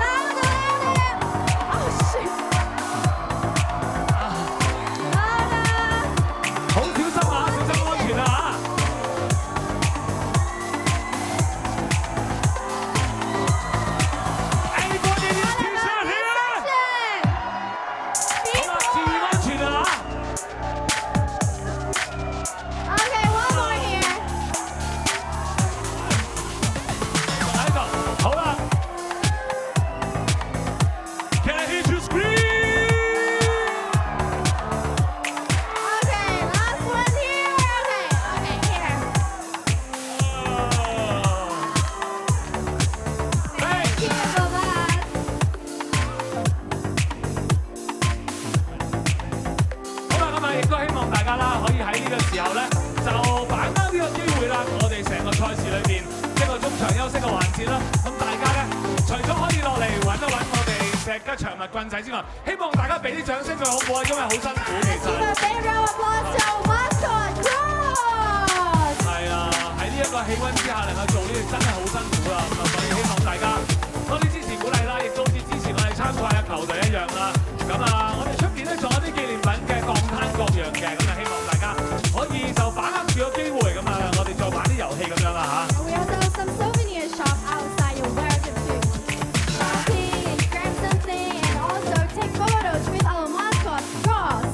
Speaker 4: Louder, louder. Oh shit. Louder.
Speaker 5: 好小心啊！小心安全啊！ Anybody need t-shirt here？ 好啦，注意安全啊！
Speaker 4: Okay, one more here.
Speaker 5: 喺度，好啦。Can I hear you scream？
Speaker 4: Okay, last one here. Okay, here. Thank you for that.
Speaker 5: 好啦，咁啊，亦都希望大家啦，可以喺呢個時候咧，就把握呢個機會啦。我哋成個賽事裏邊一個中場休息嘅環節啦。咁大家咧，除咗可以落嚟揾一揾我哋石吉長物棍仔之外，希望大家俾啲掌聲佢好唔好啊？因為好辛苦其
Speaker 4: Give
Speaker 5: 實。
Speaker 4: a big round of applause to mascot Cross.
Speaker 5: 係啊，喺呢一個氣温之下能夠做呢啲真係好辛苦啦。咁啊，所以希望大家多啲支持鼓勵啦，亦都好似支持我哋參賽嘅球隊一樣啦。咁啊，我哋出邊咧仲有啲紀念品嘅鋼攤各樣嘅，咁啊希望大家可以就把握住個機會，咁啊我哋再玩啲遊戲咁樣啦嚇。
Speaker 4: We also have some souvenir shop outside. You're welcome to shopping and grab something and also take photos with our mascot Cross.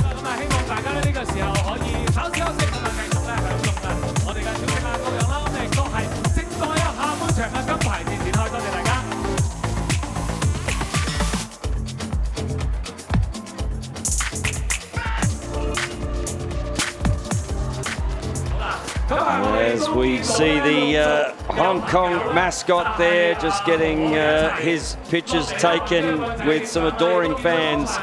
Speaker 5: 咁啊，希望大家咧呢個時候可以稍事休息，咁啊繼續咧享用啊我哋嘅小食啊各樣啦，咁亦都係正待有下半場嘅金牌戰展開，多謝大家。
Speaker 1: As we see the Hong Kong mascot there, just getting his pictures taken with some adoring fans.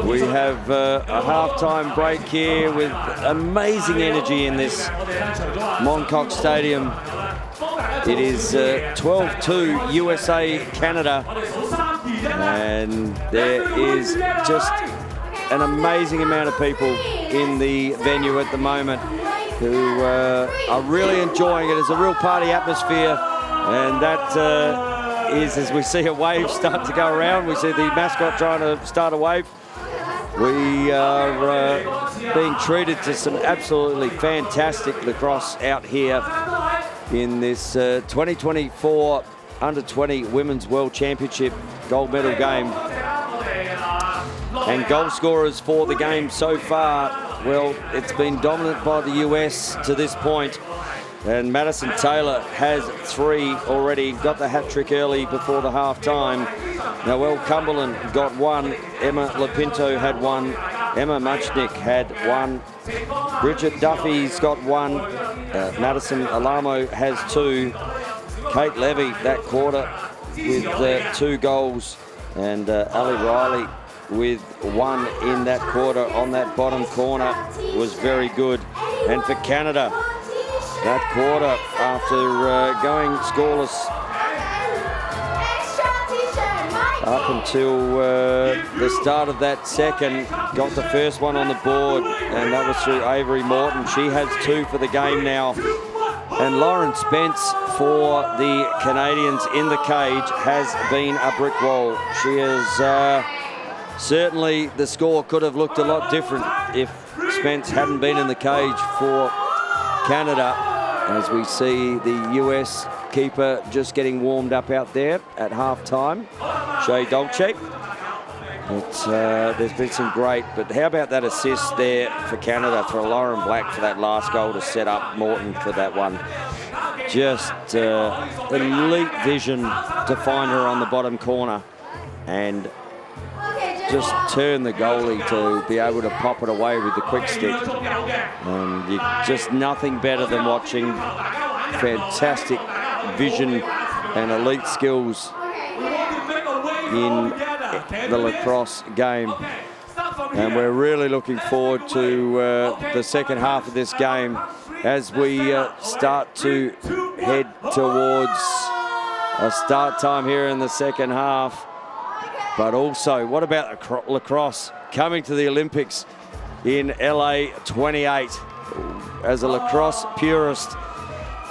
Speaker 1: We have a halftime break here with amazing energy in this Mongkok Stadium. It is 12-2 USA Canada, and there is just an amazing amount of people in the venue at the moment who are really enjoying it. It's a real party atmosphere, and that is, as we see a wave start to go around, we see the mascot trying to start a wave. We are being treated to some absolutely fantastic lacrosse out here in this 2024 Under-20 Women's World Championship gold medal game. And goal scorers for the game so far, well, it's been dominant by the US to this point. And Madison Taylor has 3 already, got the hat trick early before the half time. Noelle Cumberland got 1, Emma Lapinto had 1, Emma Muchnick had 1, Bridget Duffy's got 1, Madison Alamo has 2, Kate Levy that quarter with 2 goals, and Ali Riley with 1 in that quarter on that bottom corner was very good. And for Canada, that quarter, after going scoreless up until the start of that second, got the first one on the board, and that was through Avery Morton. She has 2 for the game now. And Lauren Spence for the Canadians in the cage has been a brick wall. She is certainly, the score could have looked a lot different if Spence hadn't been in the cage for Canada, as we see the US keeper just getting warmed up out there at half-time, Shea Dolce. But there's been some great, but how about that assist there for Canada, for Lauren Black for that last goal to set up Morton for that one. Just elite vision to find her on the bottom corner and just turn the goalie to be able to pop it away with the quick stick. And just nothing better than watching fantastic vision and elite skills in the lacrosse game. And we're really looking forward to the second half of this game as we start to head towards a start time here in the second half. But also, what about lacrosse coming to the Olympics in LA 28? As a lacrosse purist,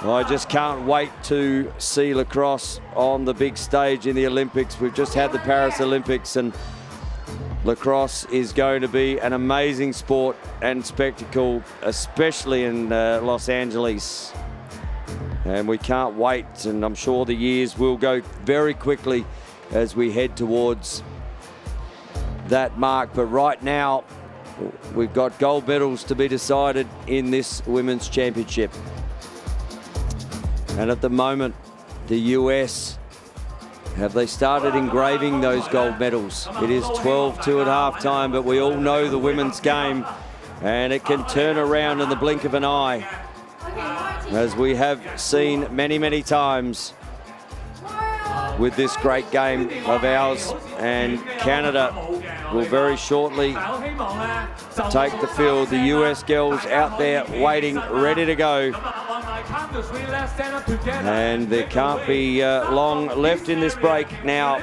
Speaker 1: I just can't wait to see lacrosse on the big stage in the Olympics. We've just had the Paris Olympics, and lacrosse is going to be an amazing sport and spectacle, especially in Los Angeles. And we can't wait, and I'm sure the years will go very quickly as we head towards that mark. But right now, we've got gold medals to be decided in this women's championship. And at the moment, the US, have they started engraving those gold medals? It is 12-2 at halftime, but we all know the women's game, and it can turn around in the blink of an eye, as we have seen many, many times with this great game of ours. And Canada will very shortly take the field. The US girls out there waiting, ready to go. And there can't be long left in this break now.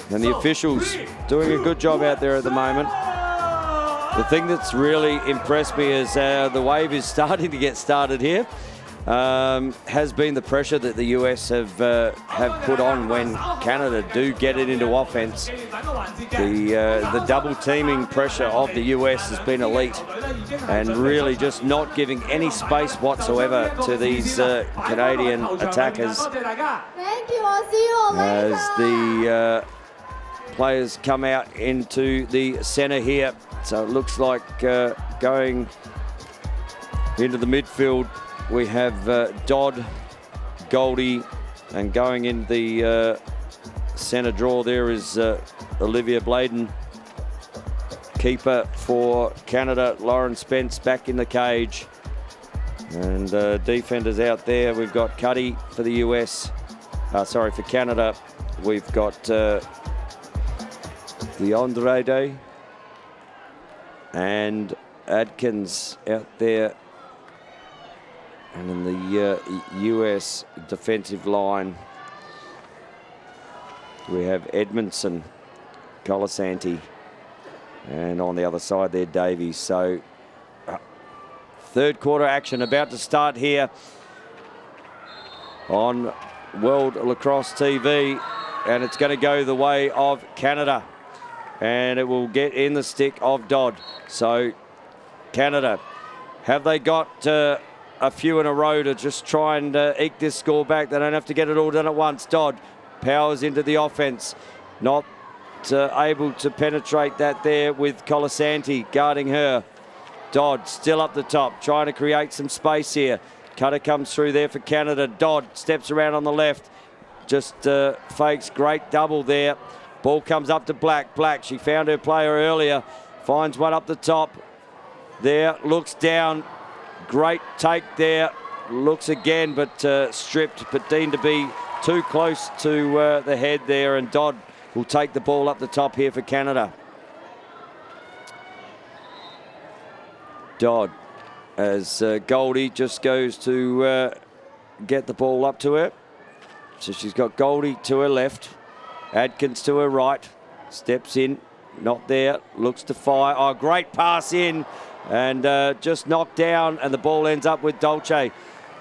Speaker 1: And the officials doing a good job out there at the moment. The thing that's really impressed me is the wave is starting to get started here. Has been the pressure that the US have put on when Canada do get it into offense. The double teaming pressure of the US has been elite, and really just not giving any space whatsoever to these Canadian attackers.
Speaker 4: Thank you. I'll see you all later.
Speaker 1: As the players come out into the centre here, so it looks like going into the midfield. We have Dodd, Goldie, and going in the centre draw there is Olivia Bladen. Keeper for Canada, Lauren Spence, back in the cage. And defenders out there, we've got Cuddy for the US. For Canada. We've got the Andrade and Adkins out there. And in the US defensive line, we have Edmondson, Colasanti, and on the other side there, Davies. So third quarter action about to start here on World Lacrosse TV, and it's going to go the way of Canada, and it will get in the stick of Dodd. So Canada, have they got a few in a row to just try and eke this score back? They don't have to get it all done at once. Dodd powers into the offense, not able to penetrate that there with Colasanti guarding her. Dodd still up the top, trying to create some space here. Cutter comes through there for Canada. Dodd steps around on the left, just fakes, great double there. Ball comes up to Black. Black, she found her player earlier, finds one up the top there, looks down. Great take there, looks again, but stripped, but deemed to be too close to the head there, and Dodd will take the ball up the top here for Canada. Dodd, as Goldie just goes to get the ball up to her. So she's got Goldie to her left, Adkins to her right, steps in, not there, looks to fire. Oh, great pass in. And just knocked down, and the ball ends up with Dolce.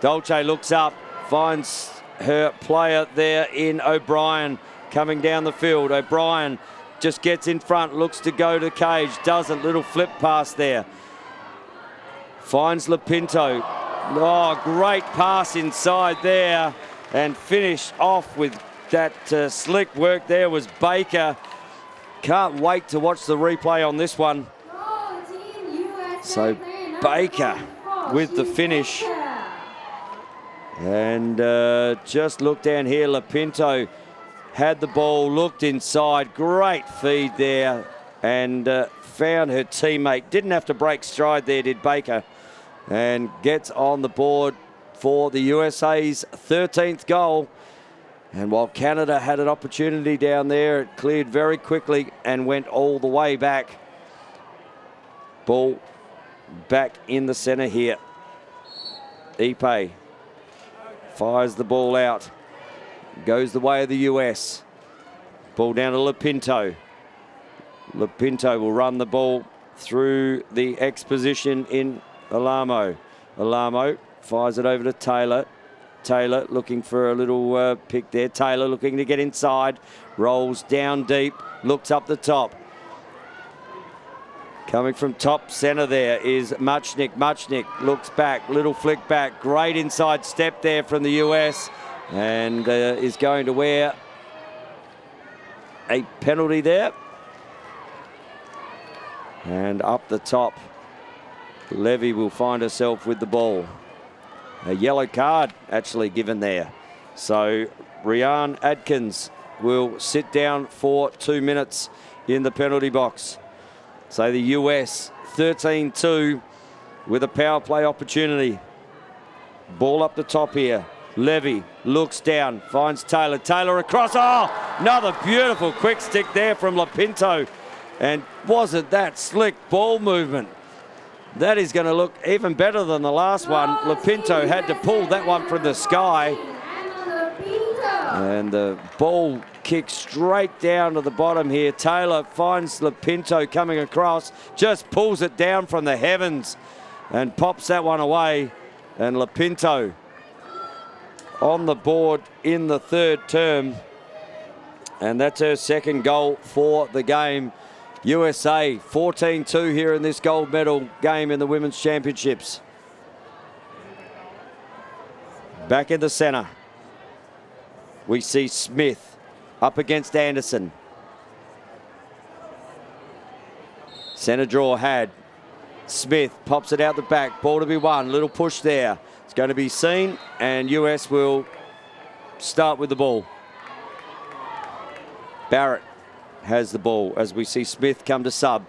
Speaker 1: Dolce looks up, finds her player there in O'Brien coming down the field. O'Brien just gets in front, looks to go to cage, doesn't. Little flip pass there. Finds Lapinto. Oh, great pass inside there, and finished off with that slick work there was Baker. Can't wait to watch the replay on this one. So Baker with the finish. And just look down here, Lapinto had the ball, looked inside, great feed there, and found her teammate. Didn't have to break stride there, did Baker, and gets on the board for the USA's 13th goal. And while Canada had an opportunity down there, it cleared very quickly and went all the way back. Ball back in the centre here. Ipe fires the ball out. Goes the way of the US. Ball down to Lapinto. Lapinto will run the ball through the X position in Alamo. Alamo fires it over to Taylor. Taylor looking for a little pick there. Taylor looking to get inside. Rolls down deep. Looks up the top. Coming from top centre there is Muchnick. Muchnick looks back. Little flick back. Great inside step there from the US. And is going to wear a penalty there. And up the top, Levy will find herself with the ball. A yellow card actually given there. So Rianne Adkins will sit down for 2 minutes in the penalty box. So the US 13-2 with a power play opportunity. Ball up the top here. Levy looks down, finds Taylor. Taylor across. Oh, another beautiful quick stick there from Lapinto. And wasn't that slick ball movement? That is going to look even better than the last one. Lapinto had to pull that one from the sky. And the ball kicks straight down to the bottom here. Taylor finds Lapinto coming across, just pulls it down from the heavens and pops that one away. And Lapinto on the board in the third term. And that's her second goal for the game. USA 14-2 here in this gold medal game in the Women's Championships. Back in the centre, we see Smith up against Anderson. Centre draw had. Smith pops it out the back. Ball to be won. Little push there. It's going to be seen, and US will start with the ball. Barrett has the ball as we see Smith come to sub.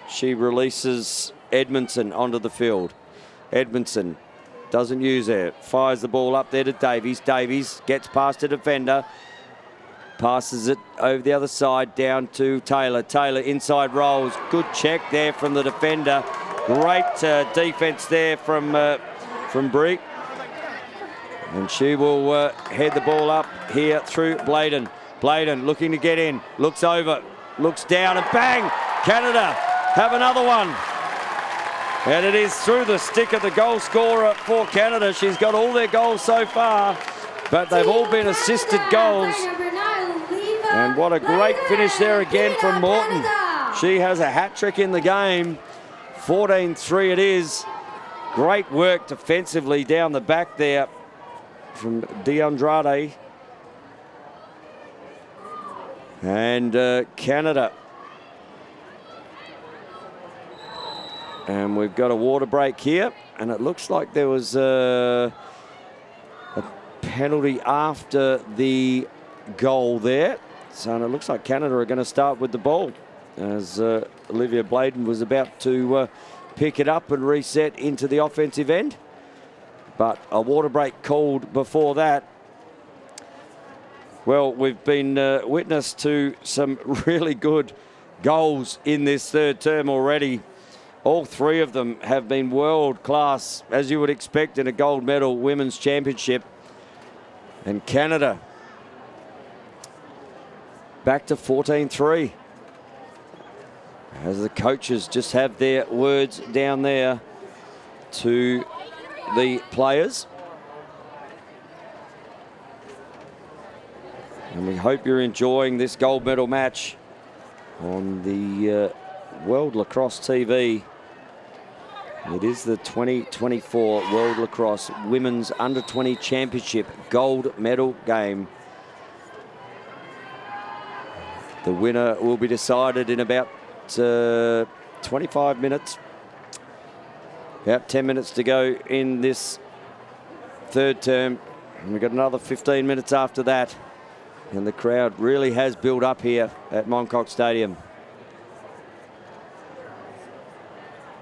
Speaker 1: She releases Edmondson onto the field. Edmondson doesn't use it. Fires the ball up there to Davies. Davies gets past a defender. Passes it over the other side down to Taylor. Taylor inside rolls. Good check there from the defender. Great defence there from Bree. And she will head the ball up here through Bladen. Bladen looking to get in, looks over, looks down, and bang! Canada have another one. And it is through the stick of the goal scorer for Canada. She's got all their goals so far, but they've all been assisted goals. And what a great finish there again from Morton. She has a hat-trick in the game. 14-3 it is. Great work defensively down the back there from DeAndrade. And Canada. And we've got a water break here. And it looks like there was a penalty after the goal there. So it looks like Canada are going to start with the ball as Olivia Bladen was about to pick it up and reset into the offensive end. But a water break called before that. Well, we've been witness to some really good goals in this third term already. All three of them have been world class, as you would expect in a gold medal women's championship. And Canada back to 14-3. As the coaches just have their words down there to the players. And we hope you're enjoying this gold medal match on the World Lacrosse TV. It is the 2024 World Lacrosse Women's Under-20 Championship gold medal game. The winner will be decided in about 25 minutes. About 10 minutes to go in this third term. And we've got another 15 minutes after that. And the crowd really has built up here at Moncock Stadium.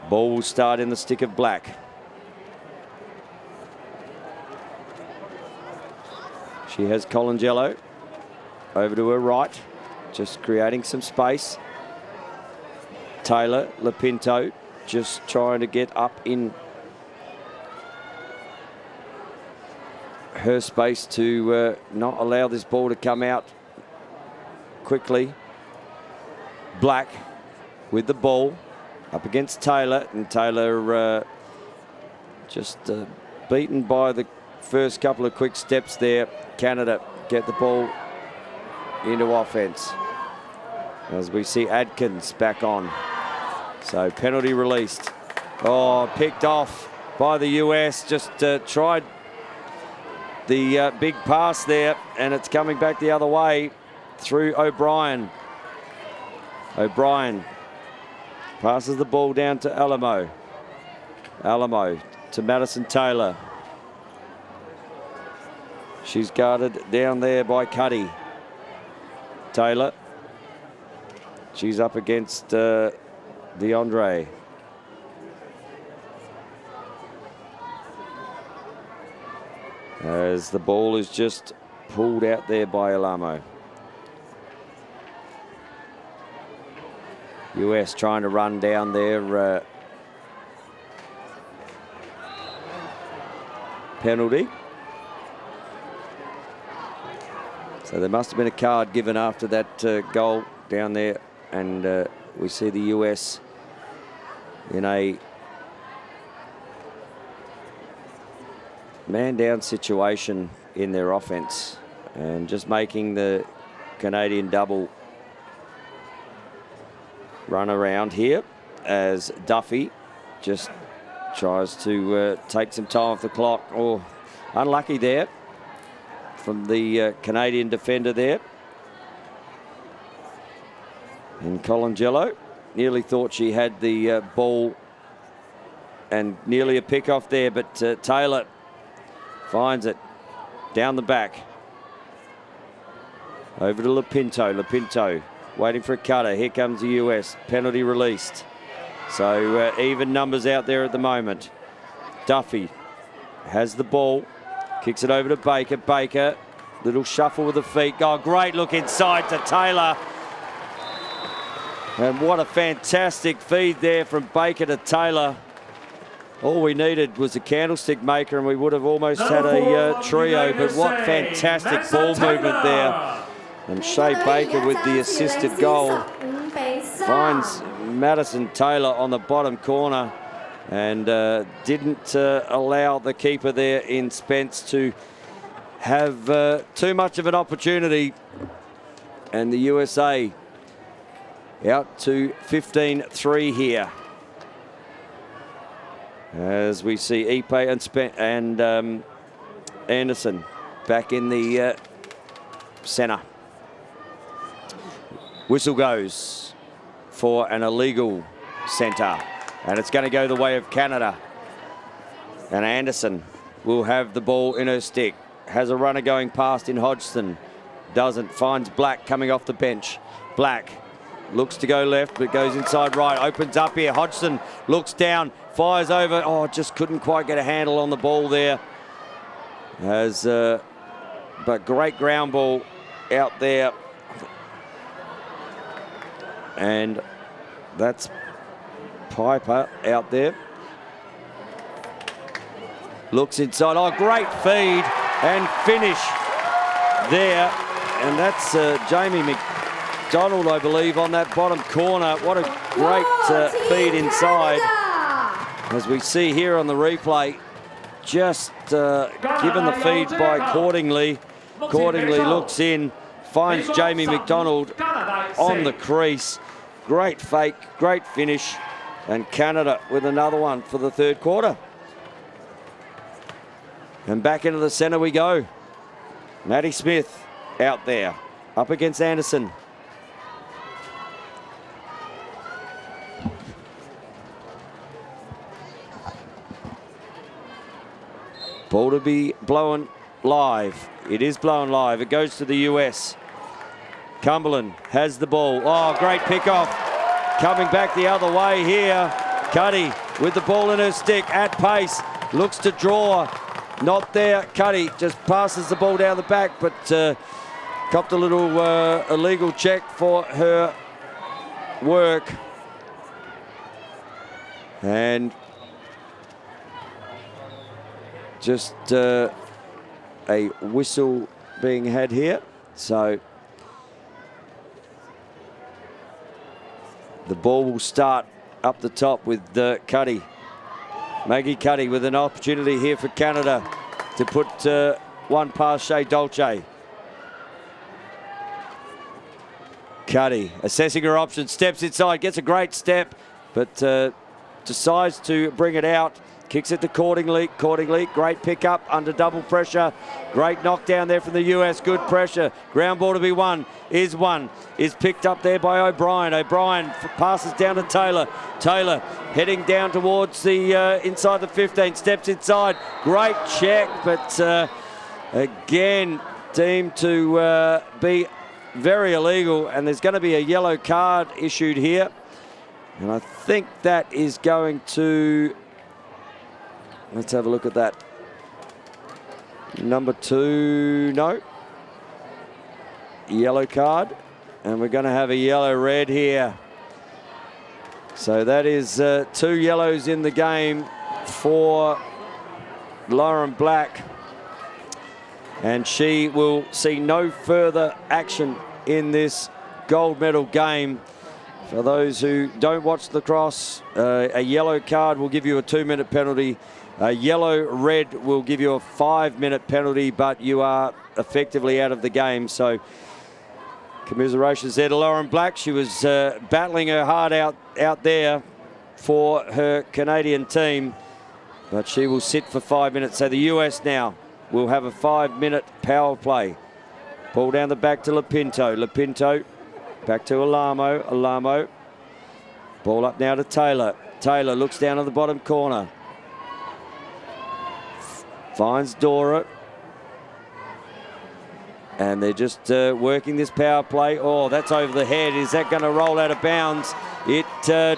Speaker 1: Ball will start in the stick of black. She has Colangello over to her right, just creating some space. Taylor Lapinto just trying to get up in her space to not allow this ball to come out quickly. Black with the ball up against Taylor, and Taylor just beaten by the first couple of quick steps there. Canada get the ball into offense as we see Adkins back on. So penalty released. Oh, picked off by the US. Just tried the big pass there, and it's coming back the other way through O'Brien. O'Brien passes the ball down to Alamo. Alamo to Madison Taylor. She's guarded down there by Cuddy. Taylor. She's up against DeAndre. As the ball is just pulled out there by Alamo. US trying to run down their penalty. So there must have been a card given after that goal down there, and we see the US in a man-down situation in their offense, and just making the Canadian double run around here as Duffy just tries to take some time off the clock. Oh, unlucky there from the Canadian defender there. And Colangello nearly thought she had the ball and nearly a pick off there, but Taylor finds it down the back. Over to Lapinto. Lapinto waiting for a cutter. Here comes the US. Penalty released. So even numbers out there at the moment. Duffy has the ball. Kicks it over to Baker. Baker, little shuffle with the feet. Oh, great look inside to Taylor. And what a fantastic feed there from Baker to Taylor. All we needed was a candlestick maker and we would have almost had a trio, but what fantastic ball movement there. And Shea Baker with the assisted goal finds Madison Taylor on the bottom corner and didn't allow the keeper there in Spence to have too much of an opportunity. And the USA out to 15-3 here. As we see Ipe and Anderson back in the centre. Whistle goes for an illegal centre, and it's going to go the way of Canada. And Anderson will have the ball in her stick. Has a runner going past in Hodgson. Doesn't. Finds Black coming off the bench. Black looks to go left, but goes inside right. Opens up here. Hodgson looks down. Fires over. Oh, just couldn't quite get a handle on the ball there. But great ground ball out there. And that's Piper out there. Looks inside. Oh, great feed and finish there. And that's Jamie McDonald, I believe, on that bottom corner. What a great feed inside. As we see here on the replay, just given the feed by Cordingley. Cordingley looks in, finds Jamie McDonald on the crease. Great fake, great finish. And Canada with another one for the third quarter. And back into the centre we go. Maddie Smith out there, up against Anderson. Ball to be blown live. It is blown live. It goes to the US. Cumberland has the ball. Oh, great pick off. Coming back the other way here. Cuddy with the ball in her stick at pace. Looks to draw. not there. Cuddy just passes the ball down the back, but copped a little illegal check for her work. And just a whistle being had here. So the ball will start up the top with Cuddy. Maggie Cuddy with an opportunity here for Canada to put one past Shea Dolce. Cuddy assessing her options, steps inside, gets a great step, but decides to bring it out. Kicks it to Cordingley. Cordingley, great pickup under double pressure. Great knockdown there from the US. Good pressure. Ground ball to be won. Is picked up there by O'Brien. O'Brien passes down to Taylor. Taylor heading down towards the inside the 15. Steps inside. Great check, but again deemed to be very illegal. And there's going to be a yellow card issued here. And I think that is going to... Let's have a look at that. Number 2, no. Yellow card. And we're going to have a yellow-red here. So that is 2 yellows in the game for Lauren Black. And she will see no further action in this gold medal game. For those who don't watch lacrosse, a yellow card will give you a 2-minute penalty. A yellow-red will give you a 5-minute penalty, but you are effectively out of the game. So commiserations there to Lauren Black. She was battling her heart out there for her Canadian team, but she will sit for 5 minutes. So the US now will have a 5-minute power play. Ball down the back to Lapinto. Lapinto back to Alamo. Alamo. Ball up now to Taylor. Taylor looks down on the bottom corner. Finds Dora. And they're just working this power play. Oh, that's over the head. Is that going to roll out of bounds? It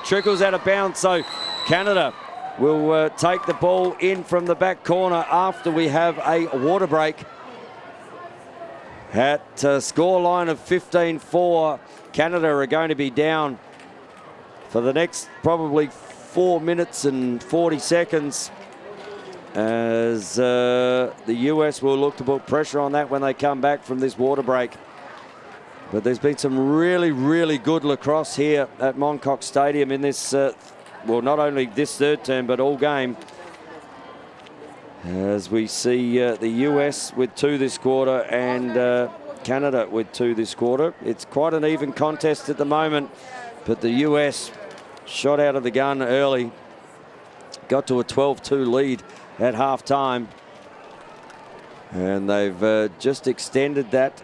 Speaker 1: trickles out of bounds. So Canada will take the ball in from the back corner after we have a water break. At a scoreline of 15-4, Canada are going to be down for the next probably 4 minutes and 40 seconds. As the US will look to put pressure on that when they come back from this water break. But there's been some really, really good lacrosse here at Moncock Stadium in this, well, not only this third term, but all game. As we see the US with 2 this quarter and Canada with 2 this quarter. It's quite an even contest at the moment, but the US shot out of the gun early. Got to a 12-2 lead at half-time. And they've just extended that.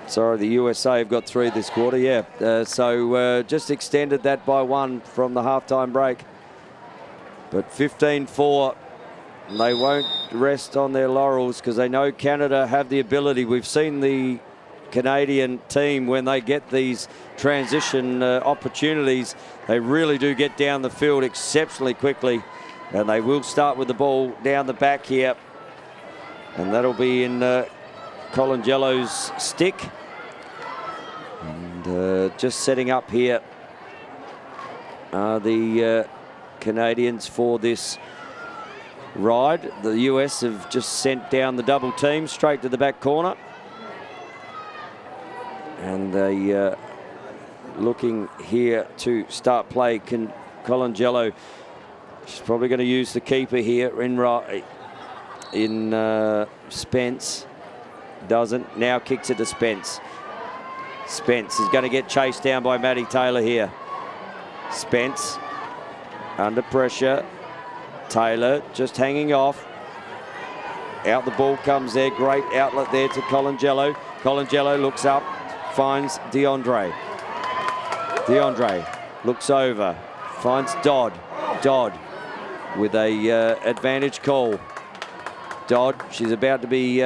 Speaker 1: Sorry, the USA have got 3 this quarter, yeah. So just extended that by 1 from the half-time break. But 15-4, they won't rest on their laurels because they know Canada have the ability. We've seen the Canadian team, when they get these transition opportunities, they really do get down the field exceptionally quickly. And they will start with the ball down the back here. And that'll be in Colangello's stick. And just setting up here are the Canadians for this ride. The US have just sent down the double team straight to the back corner. And they looking here to start play. Colangello, she's probably going to use the keeper here in Spence. Doesn't. Now kicks it to Spence. Spence is going to get chased down by Maddie Taylor here. Spence under pressure. Taylor just hanging off. Out the ball comes there. Great outlet there to Colangello. Colangello looks up. Finds DeAndre. DeAndre looks over. Finds Dodd. Dodd with a advantage call. Dodd, she's about to be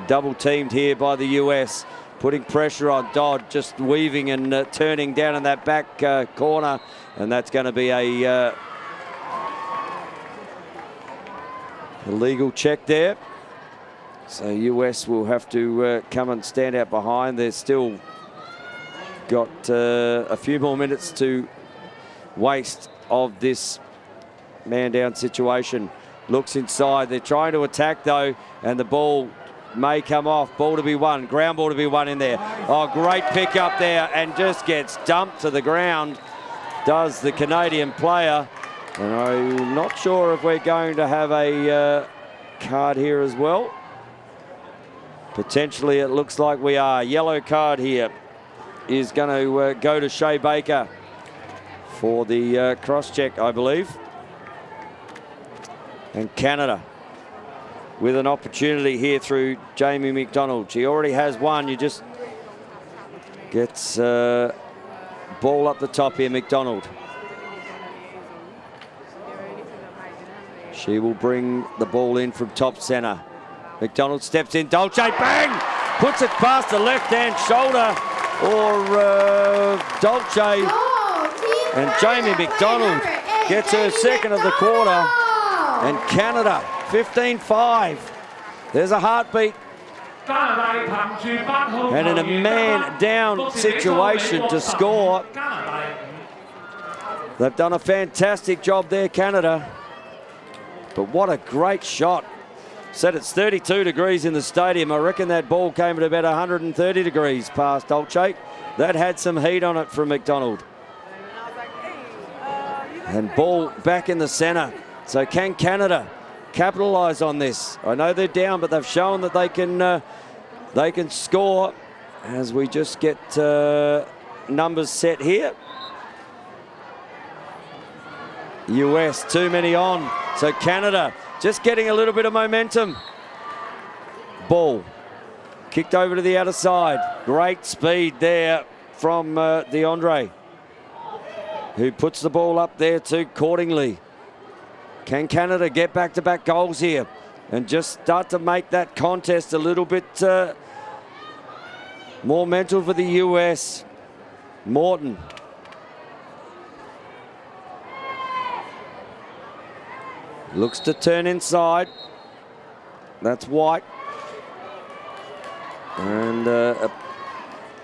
Speaker 1: double teamed here by the US. Putting pressure on Dodd, just weaving and turning down in that back corner. And that's going to be a Illegal check there. So US will have to come and stand out behind. They're still got a few more minutes to waste of this man down situation. Looks inside. They're trying to attack though, and the ball may come off. Ball to be won. Ground ball to be won in there. Oh, great pick up there, and just gets dumped to the ground. Does the Canadian player. And I'm not sure if we're going to have a card here as well. Potentially it looks like we are. Yellow card here is going to go to Shea Baker for the cross-check, I believe. And Canada with an opportunity here through Jamie McDonald. She already has one. You just gets ball up the top here, McDonald. She will bring the ball in from top centre. McDonald steps in. Dolce, bang! Puts it past the left-hand shoulder or Dolce. And Jamie McDonald gets her second of the quarter. And Canada, 15-5. There's a heartbeat. And in a man-down situation to score. They've done a fantastic job there, Canada. But what a great shot. Said it's 32 degrees in the stadium. I reckon that ball came at about 130 degrees past Dolce. That had some heat on it from McDonald. And ball back in the centre. So can Canada capitalise on this? I know they're down, but they've shown that they can score as we just get numbers set here. US, too many on. So Canada just getting a little bit of momentum. Ball kicked over to the outer side. Great speed there from DeAndre, who puts the ball up there too accordingly. Can Canada get back-to-back goals here and just start to make that contest a little bit more mental for the US? Morton. Looks to turn inside. That's White. And a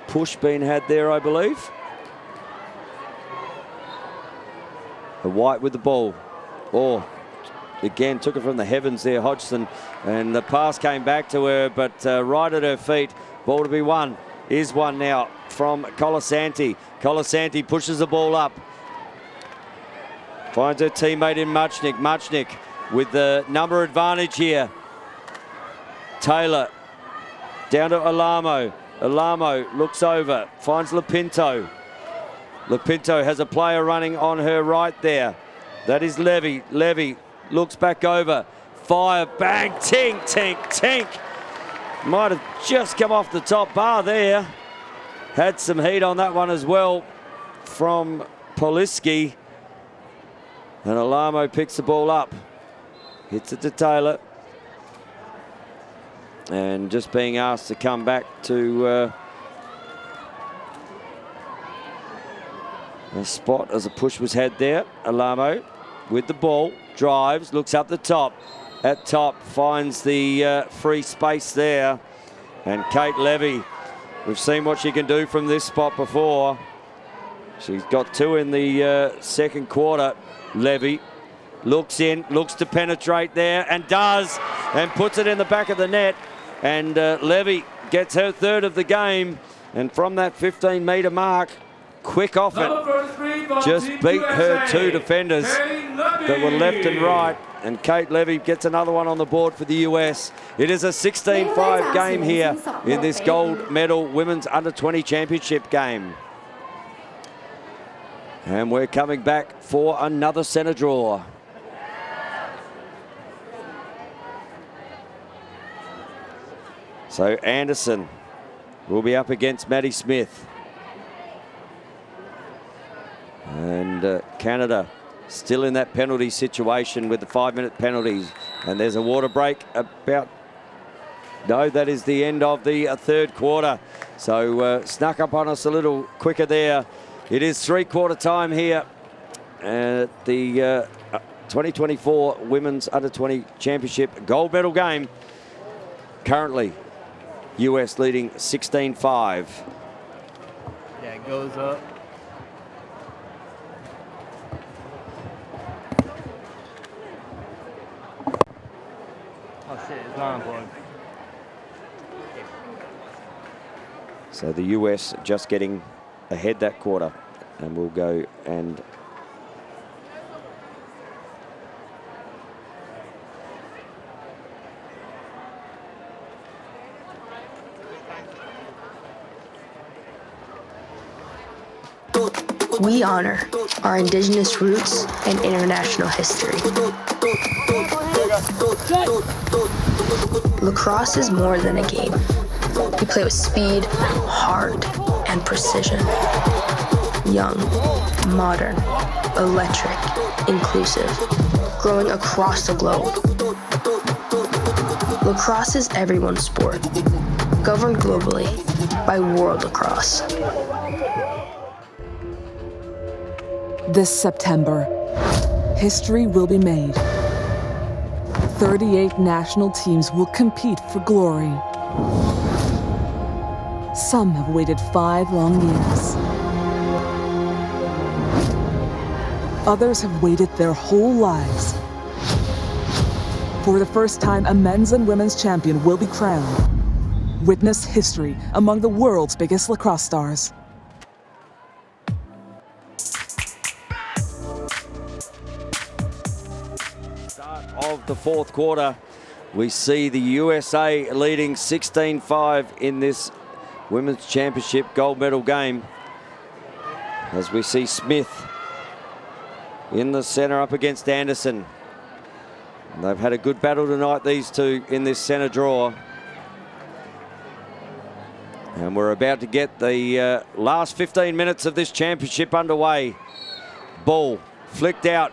Speaker 1: push being had there, I believe. White with the ball. Oh, again, took it from the heavens there, Hodgson. And the pass came back to her, but right at her feet. Ball to be won. Is one now from Colasanti. Colasanti pushes the ball up. Finds her teammate in Muchnick. Muchnick with the number advantage here. Taylor down to Alamo. Alamo looks over, finds Lapinto. Lapinto has a player running on her right there. That is Levy. Levy looks back over. Fire, bang, tink, tink, tink. Might have just come off the top bar there. Had some heat on that one as well from Poliski. And Alamo picks the ball up. Hits it to Taylor. And just being asked to come back to a spot as a push was had there. Alamo with the ball, drives, looks up the top. At top, finds the free space there. And Kate Levy, we've seen what she can do from this spot before. She's got two in the second quarter. Levy looks in, looks to penetrate there, and does, and puts it in the back of the net. And Levy gets her third of the game, and from that 15-metre mark, quick off it, just beat her two defenders that were left and right, and Kate Levy gets another one on the board for the US. It is a 16-5 game here in this gold medal women's under-20 championship game. And we're coming back for another centre draw. So Anderson will be up against Maddie Smith. And Canada still in that penalty situation with the 5-minute penalties. And there's a water break about... No, that is the end of the third quarter. So snuck up on us a little quicker there. It is three-quarter time here at the 2024 Women's Under-20 Championship gold medal game. Currently, US leading 16-5.
Speaker 6: Yeah, it goes up. Oh shit, it's not unplugged.
Speaker 1: So the US just getting ahead that quarter, and we'll go and
Speaker 2: We honor our indigenous roots and international history. Lacrosse is more than a game. We play with speed, heart, and precision. Young, modern, electric, inclusive, growing across the globe. Lacrosse is everyone's sport, governed globally by World Lacrosse.
Speaker 3: This September, history will be made. 38 national teams will compete for glory. Some have waited 5 long years. Others have waited their whole lives. For the first time, a men's and women's champion will be crowned. Witness history among the world's biggest lacrosse stars.
Speaker 1: Start of the fourth quarter, we see the USA leading 16-5 in this Women's Championship gold medal game. As we see Smith in the center up against Anderson. And they've had a good battle tonight, these two, in this center draw. And we're about to get the last 15 minutes of this championship underway. Ball flicked out,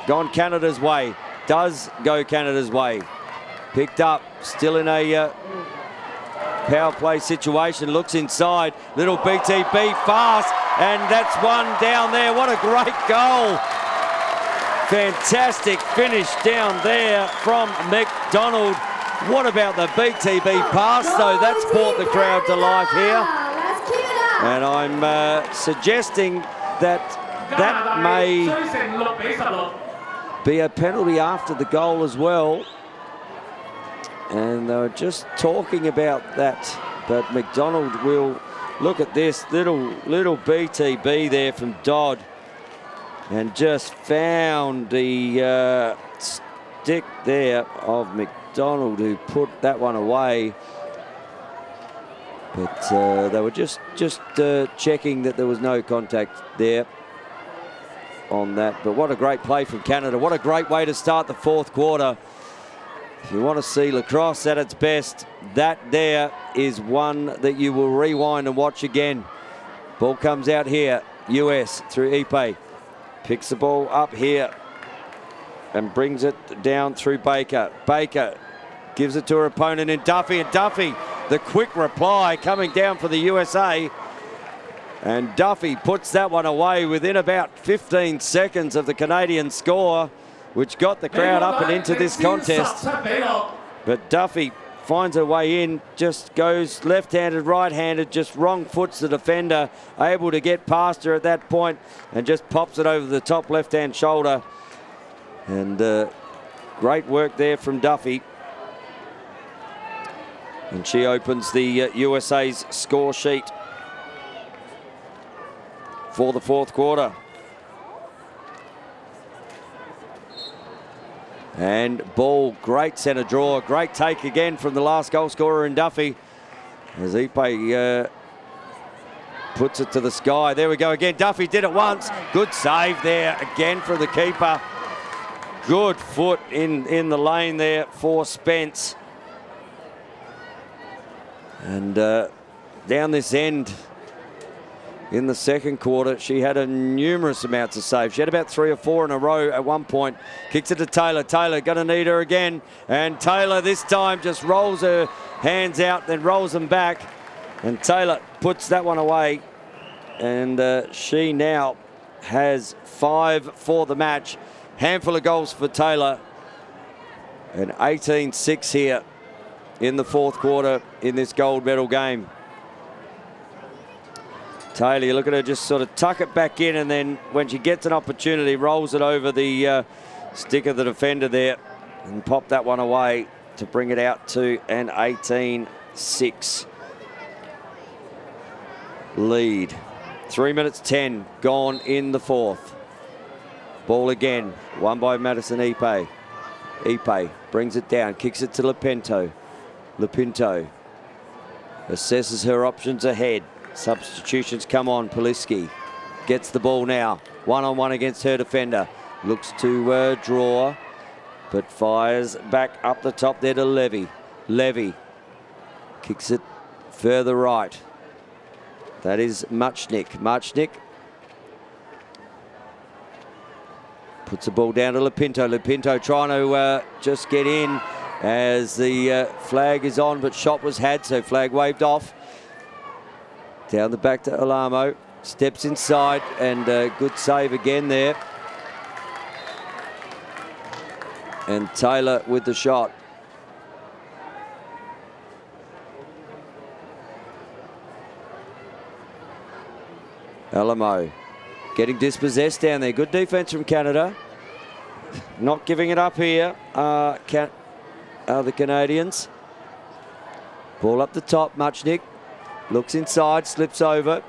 Speaker 1: gone Canada's way. Does go Canada's way. Picked up, still in a power play situation. Looks inside, little BTB fast, and that's one down there. What a great goal. Fantastic finish down there from McDonald. What about the BTB pass, though? That's brought the crowd to life here. And I'm suggesting that that may be a penalty after the goal as well. And they were just talking about that. But McDonald will look at this little BTB there from Dodd. And just found the stick there of McDonald, who put that one away. But they were just checking that there was no contact there on that. But what a great play from Canada. What a great way to start the fourth quarter. If you want to see lacrosse at its best, that there is one that you will rewind and watch again. Ball comes out here, US through Ipe. Picks the ball up here and brings it down through Baker. Baker gives it to her opponent in Duffy, and Duffy, the quick reply coming down for the USA. And Duffy puts that one away within about 15 seconds of the Canadian score, which got the crowd up and into this contest. But Duffy finds her way in, just goes left-handed, right-handed, just wrong foots the defender, able to get past her at that point and just pops it over the top left-hand shoulder. And great work there from Duffy. And she opens the USA's score sheet for the fourth quarter. And ball, great centre draw, great take again from the last goal scorer in Duffy. As Ipe puts it to the sky. There we go again. Duffy did it once. Good save there again from the keeper. Good foot in the lane there for Spence. And down this end in the second quarter, she had a numerous amounts of saves. She had about 3 or 4 in a row at one point. Kicks it to Taylor. Taylor gonna need her again. And Taylor this time just rolls her hands out, then rolls them back. And Taylor puts that one away. And she now has 5 for the match. handful of goals for Taylor. And 18-6 here in the fourth quarter in this gold medal game. Taylor, you look at her just sort of tuck it back in, and then when she gets an opportunity, rolls it over the stick of the defender there and pop that one away to bring it out to an 18-6 lead. 3 minutes 10 gone in the fourth. Ball again, won by Madison Ipe. Ipe brings it down, kicks it to Lopinto. Lopinto assesses her options ahead. Substitutions come on. Poliski gets the ball now. One-on-one against her defender. Looks to draw, but fires back up the top there to Levy. Levy kicks it further right. That is Muchnick. Muchnick puts the ball down to Lopinto. Lopinto trying to just get in as the flag is on, but shot was had, so flag waved off. Down the back to Alamo. Steps inside, and good save again there. And Taylor with the shot. Alamo getting dispossessed down there. Good defense from Canada. Not giving it up here, the Canadians. Ball up the top, Muchnick. Looks inside, slips over.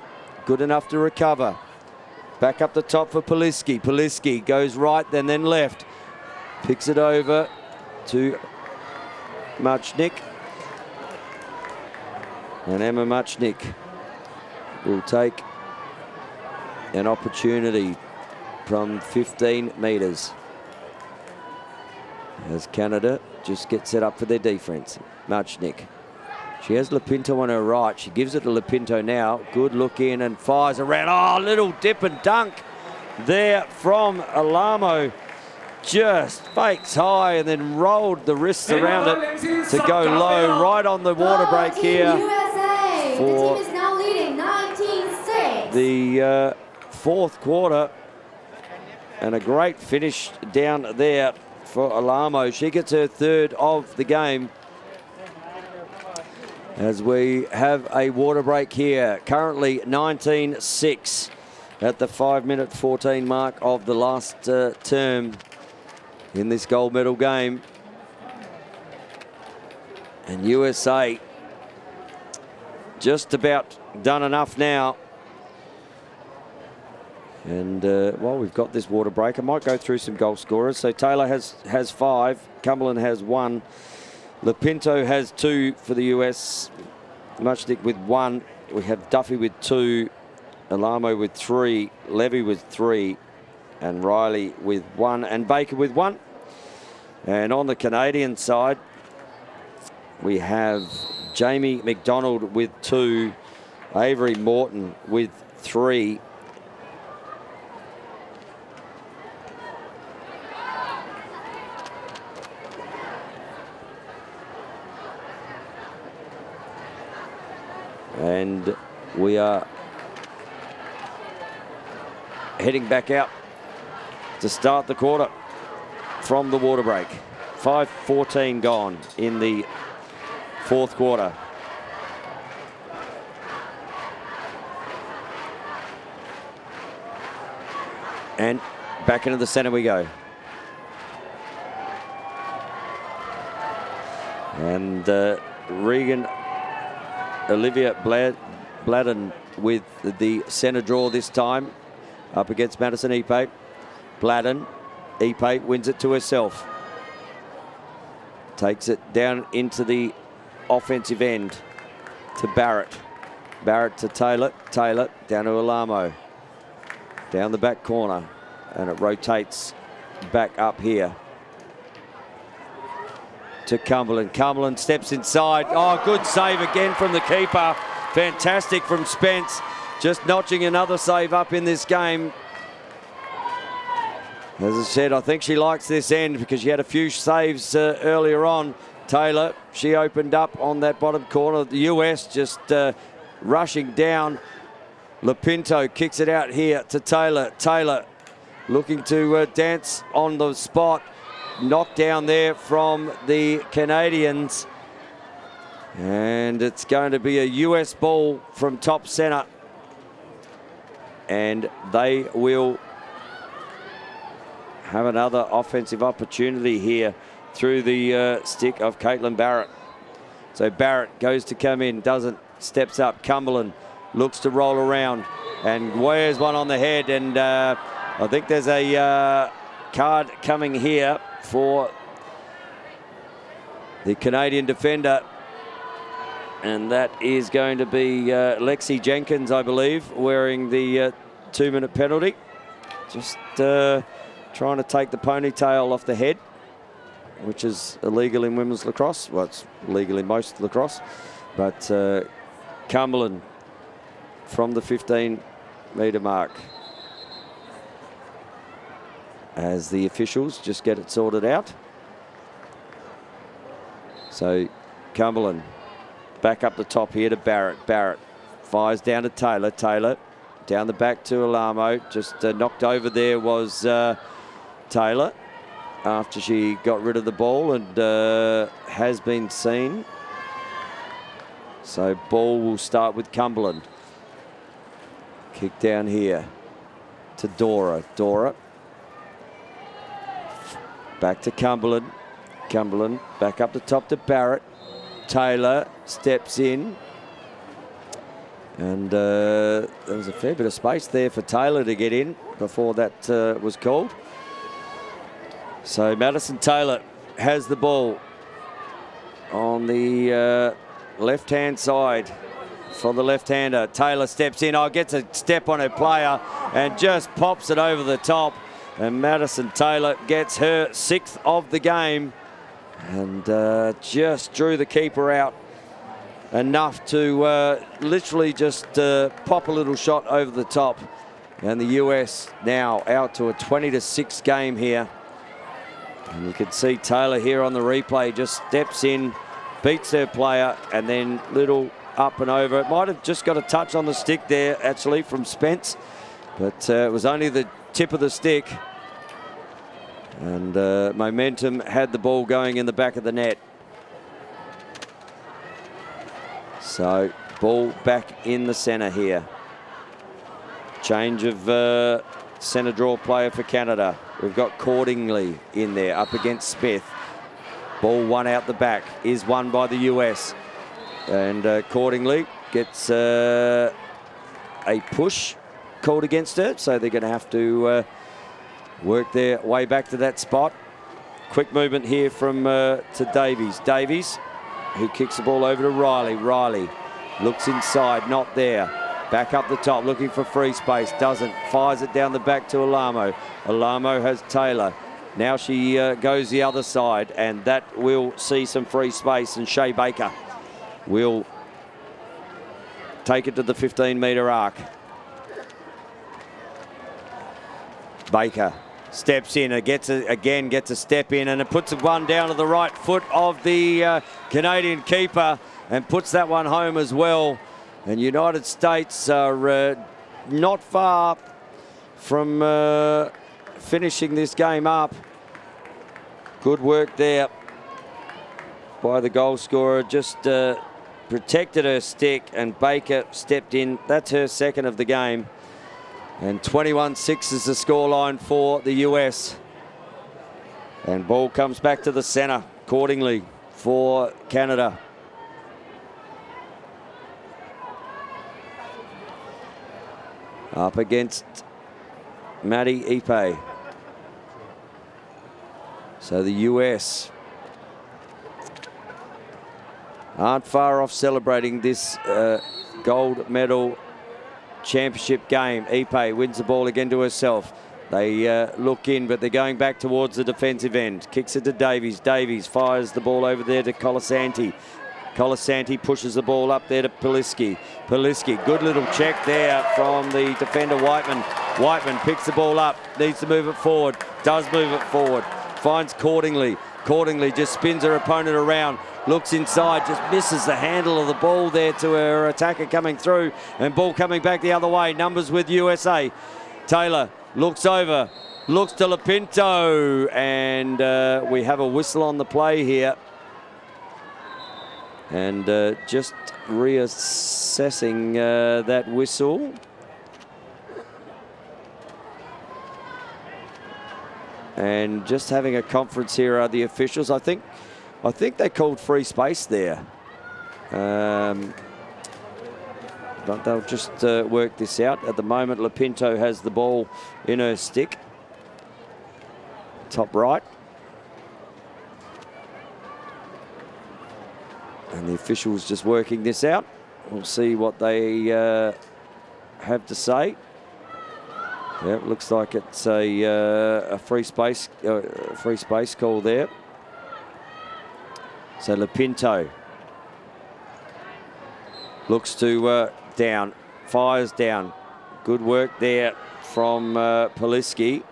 Speaker 1: Good enough to recover. Back up the top for Poliski. Poliski goes right, then left. Picks it over to Muchnick. And Emma Muchnick will take an opportunity from 15 metres as Canada just gets set up for their defence. Muchnick. She has Lopinto on her right. She gives it to Lopinto now. Good look in and fires around. Oh, little dip and dunk there from Alamo. Just fakes high and then rolled the wrists around it to go low. Right on the water break here for
Speaker 4: the team is now leading 19-6.
Speaker 1: The fourth quarter. And a great finish down there for Alamo. She gets her third of the game. As we have a water break here. Currently 19-6 at the 5-minute 14 mark of the last term in this gold medal game. And USA just about done enough now. And while we've got this water break, I might go through some goal scorers. So Taylor has 5, Cumberland has 1. Lopinto has 2 for the US. Muchnick with 1. We have Duffy with 2. Alamo with 3. Levy with 3. And Riley with 1. And Baker with 1. And on the Canadian side, we have Jamie McDonald with 2. Avery Morton with 3. And we are heading back out to start the quarter from the water break. 5:14 gone in the fourth quarter. And back into the centre we go. And Regan Olivia Bladden with the centre draw this time, up against Madison Ipe. Bladden, Ipe wins it to herself. Takes it down into the offensive end to Barrett. Barrett to Taylor. Taylor down to Alamo. Down the back corner, and it rotates back up here to Cumberland. Cumberland steps inside. Oh, good save again from the keeper. Fantastic from Spence. Just notching another save up in this game. As I said, I think she likes this end because she had a few saves earlier on. Taylor, she opened up on that bottom corner. The US just rushing down. Lopinto kicks it out here to Taylor. Taylor looking to dance on the spot. Knocked down there from the Canadians. And it's going to be a US ball from top center. And they will have another offensive opportunity here through the stick of Caitlin Barrett. So Barrett goes to come in, doesn't, steps up. Cumberland looks to roll around and wears one on the head. And I think there's a card coming here for the Canadian defender. And that is going to be Lexi Jenkins, I believe, wearing the 2-minute penalty. Just trying to take the ponytail off the head, which is illegal in women's lacrosse. Well, it's legal in most lacrosse. But Cumberland from the 15-metre mark as the officials just get it sorted out. So Cumberland back up the top here to Barrett. Barrett fires down to Taylor. Taylor down the back to Alamo. Just knocked over there was Taylor after she got rid of the ball and has been seen. So ball will start with Cumberland. Kick down here to Dora. Dora back to Cumberland. Cumberland back up the top to Barrett. Taylor steps in. And there was a fair bit of space there for Taylor to get in before that was called. So Madison Taylor has the ball on the left-hand side for the left-hander. Taylor steps in. Gets a step on her player and just pops it over the top. And Madison Taylor gets her 6th of the game and just drew the keeper out enough to literally just pop a little shot over the top. And the US now out to a 20-6 game here. And you can see Taylor here on the replay just steps in, beats her player, and then little up and over. It might have just got a touch on the stick there, actually, from Spence. But it was only the tip of the stick. And Momentum had the ball going in the back of the net. So ball back in the centre here. Change of centre draw player for Canada. We've got Cordingley in there up against Smith. Ball one out the back is won by the US. And Cordingley gets a push called against her. So they're going to have to work their way back to that spot. Quick movement here from to Davies. Davies, who kicks the ball over to Riley. Riley looks inside, not there. Back up the top, looking for free space. Doesn't. Fires it down the back to Alamo. Alamo has Taylor. Now she goes the other side, and that will see some free space. And Shea Baker will take it to the 15-metre arc. Baker steps in and gets a step in, and it puts one down to the right foot of the Canadian keeper and puts that one home as well. And United States are not far from finishing this game up. Good work there by the goal scorer. Just protected her stick, and Baker stepped in. That's her 2nd of the game. And 21-6 is the scoreline for the US. And ball comes back to the centre, accordingly, for Canada. Up against Maddie Ipe. So the US aren't far off celebrating this gold medal championship game. Ipe wins the ball again to herself. They look in, but they're going back towards the defensive end. Kicks it to Davies. Davies fires the ball over there to Colasanti. Colasanti pushes the ball up there to Poliski. Poliski, good little check there from the defender Whiteman. Whiteman picks the ball up, needs to move it forward, does move it forward. Finds Cordingley. Cordingley just spins her opponent around, looks inside, just misses the handle of the ball there to her attacker coming through, and ball coming back the other way. Numbers with USA. Taylor looks over, looks to Lapinto, and we have a whistle on the play here. And just reassessing that whistle. And just having a conference here are the officials. I think they called free space there. But they'll just work this out. At the moment, Lapinto has the ball in her stick. Top right. And the officials just working this out. We'll see what they have to say. Yeah, it looks like it's a free space call there. So Lapinto looks to down, fires down. Good work there from Poliski,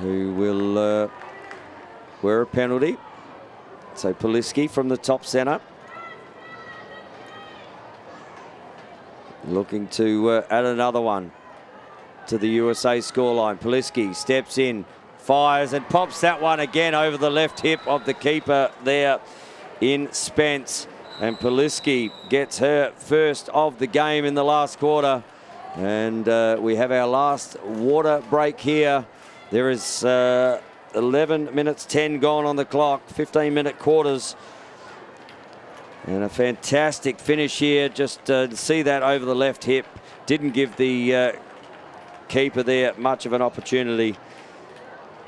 Speaker 1: who will wear a penalty. So Poliski from the top centre. Looking to add another one to the USA scoreline. Poliski steps in, fires and pops that one again over the left hip of the keeper there in Spence. And Poliski gets her first of the game in the last quarter. And we have our last water break here. There is 11 minutes 10 gone on the clock, 15-minute quarters. And a fantastic finish here. Just see that over the left hip. Didn't give the keeper there much of an opportunity.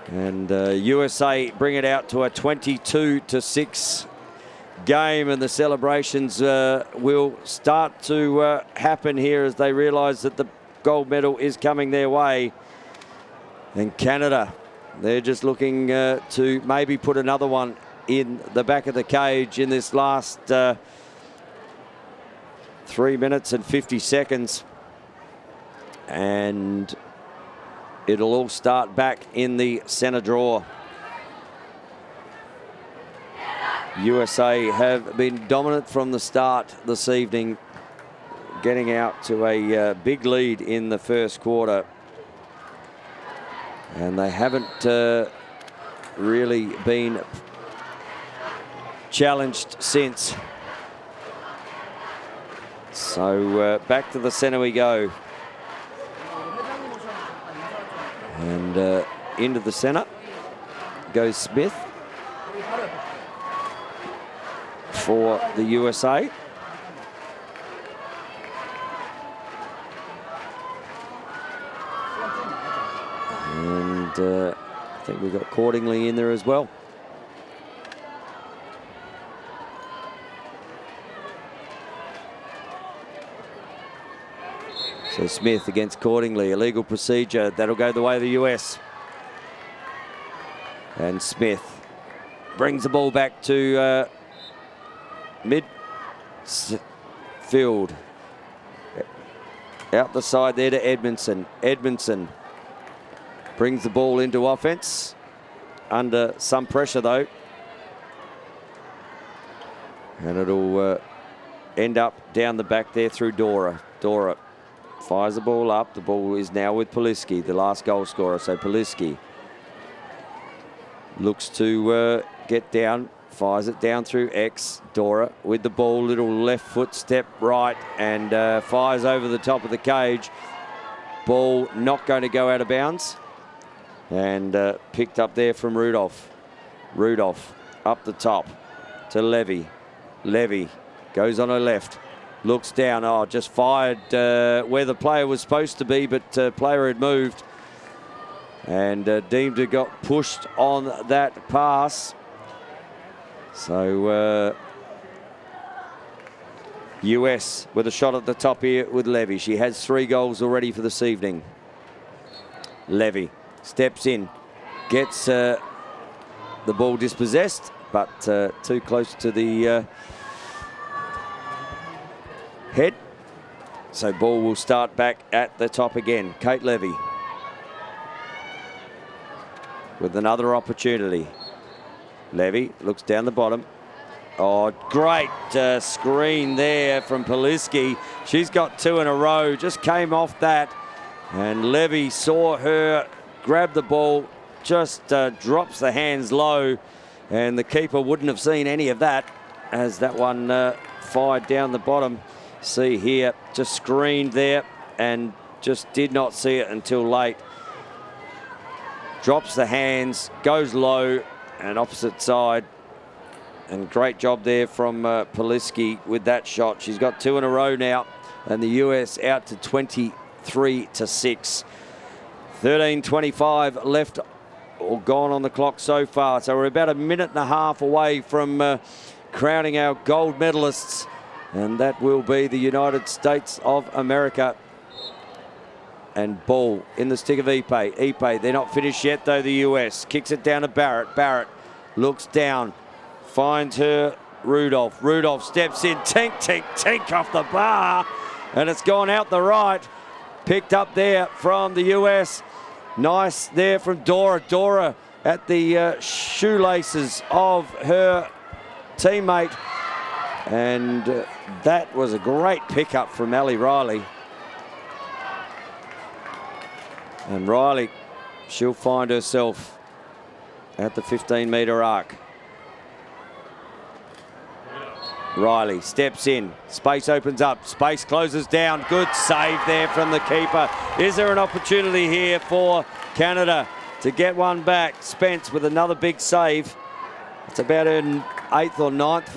Speaker 1: And USA bring it out to a 22-6 game, and the celebrations will start to happen here as they realise that the gold medal is coming their way. And Canada, they're just looking to maybe put another one in the back of the cage in this last 3 minutes and 50 seconds. And it'll all start back in the centre draw. USA have been dominant from the start this evening, getting out to a big lead in the first quarter. And they haven't really been challenged since. So back to the centre we go. And into the centre goes Smith for the USA. And I think we've got Cordingley in there as well. So Smith against Cordingley, illegal procedure. That'll go the way of the US. And Smith brings the ball back to midfield. Out the side there to Edmondson. Edmondson brings the ball into offense. Under some pressure though. And it'll end up down the back there through Dora. Dora fires the ball up. The ball is now with Poliski, the last goal scorer. So Poliski looks to get down, fires it down through X. Dora with the ball, little left foot step right, and fires over the top of the cage. Ball not going to go out of bounds. And picked up there from Rudolph. Rudolph up the top to Levy. Levy goes on her left. Looks down, oh, just fired where the player was supposed to be, but player had moved. And deemed to got pushed on that pass. So US with a shot at the top here with Levy. She has 3 goals already for this evening. Levy steps in, gets the ball dispossessed, but too close to the head. So ball will start back at the top again. Kate Levy with another opportunity. Levy looks down the bottom. Oh, great screen there from Poliski. She's got 2 in a row, just came off that. And Levy saw her grabbed the ball, just drops the hands low, and the keeper wouldn't have seen any of that as that one fired down the bottom. See here, just screened there and just did not see it until late. Drops the hands, goes low and opposite side. And great job there from Poliski with that shot. She's got 2 in a row now, and the US out to 23-6. 13:25 left or gone on the clock so far. So we're about a minute and a half away from crowning our gold medalists, and that will be the United States of America. And ball in the stick of Ipe. Ipe, they're not finished yet though, the US. Kicks it down to Barrett. Barrett looks down. Finds her Rudolph. Rudolph steps in. Tink, tink, tink off the bar. And it's gone out the right. Picked up there from the US. Nice there from Dora. Dora at the shoelaces of her teammate. And that was a great pickup from Ali Riley. And Riley, she'll find herself at the 15-metre arc. Riley steps in, space opens up, space closes down. Good save there from the keeper. Is there an opportunity here for Canada to get one back? Spence with another big save. It's about an 8th or 9th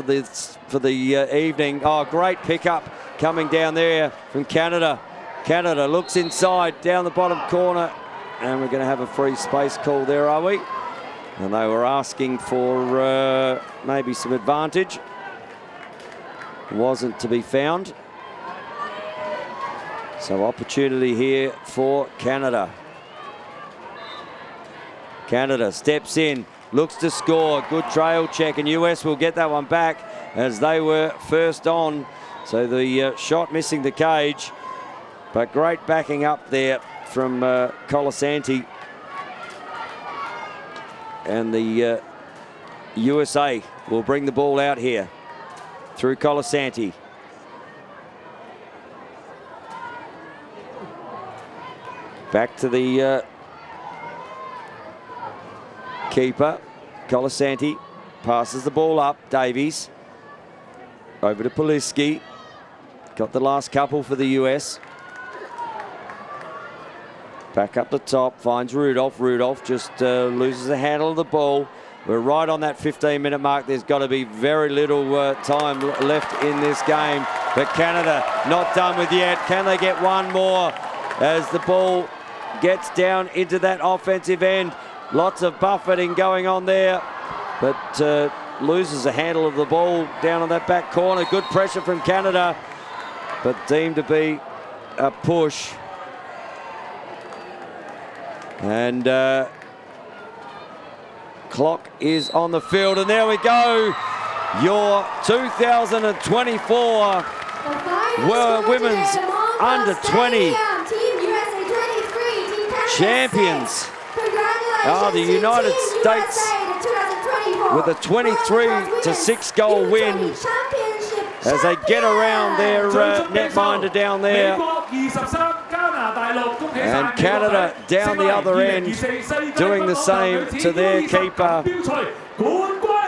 Speaker 1: for the evening. Oh, great pickup coming down there from Canada. Canada looks inside, down the bottom corner, and we're going to have a free space call there, are we? And they were asking for maybe some advantage. Wasn't to be found. So opportunity here for Canada. Canada steps in, looks to score. Good trail check, and US will get that one back as they were first on. So the shot missing the cage, but great backing up there from Colasanti. And the USA will bring the ball out here through Colasanti. Back to the keeper. Colasanti passes the ball up. Davies over to Poliski. Got the last couple for the US. Back up the top, finds Rudolph. Rudolph just loses the handle of the ball. We're right on that 15-minute mark. There's got to be very little time left in this game. But Canada not done with yet. Can they get one more as the ball gets down into that offensive end? Lots of buffeting going on there, but loses the handle of the ball down on that back corner. Good pressure from Canada, but deemed to be a push. And clock is on the field, and there we go. Your 2024 Women's Under 20 champions are the United States with a 23-6 goal win as they get around their netminder down there. And Canada down the other end doing the same to their keeper.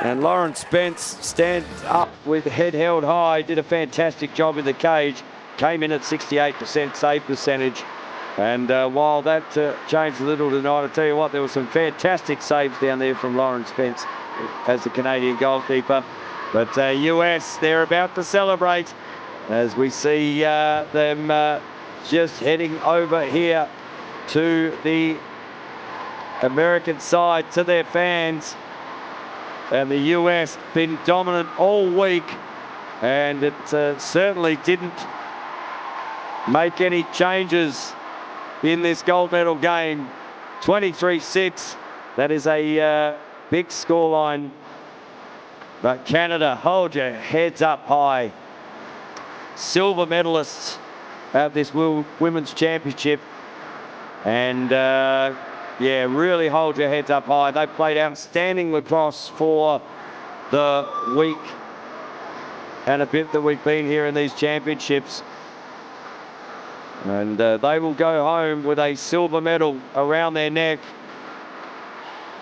Speaker 1: And Lauren Spence stands up with head held high, did a fantastic job in the cage, came in at 68% save percentage. And while that changed a little tonight, I tell you what, there were some fantastic saves down there from Lauren Spence as the Canadian goalkeeper. But US, they're about to celebrate as we see them just heading over here to the American side, to their fans. And the US been dominant all week, and it certainly didn't make any changes in this gold medal game. 23-6, that is a big scoreline. But Canada, hold your heads up high. Silver medalists at this Women's Championship. And yeah, really hold your heads up high. They played outstanding lacrosse for the week and a bit that we've been here in these championships. And they will go home with a silver medal around their neck,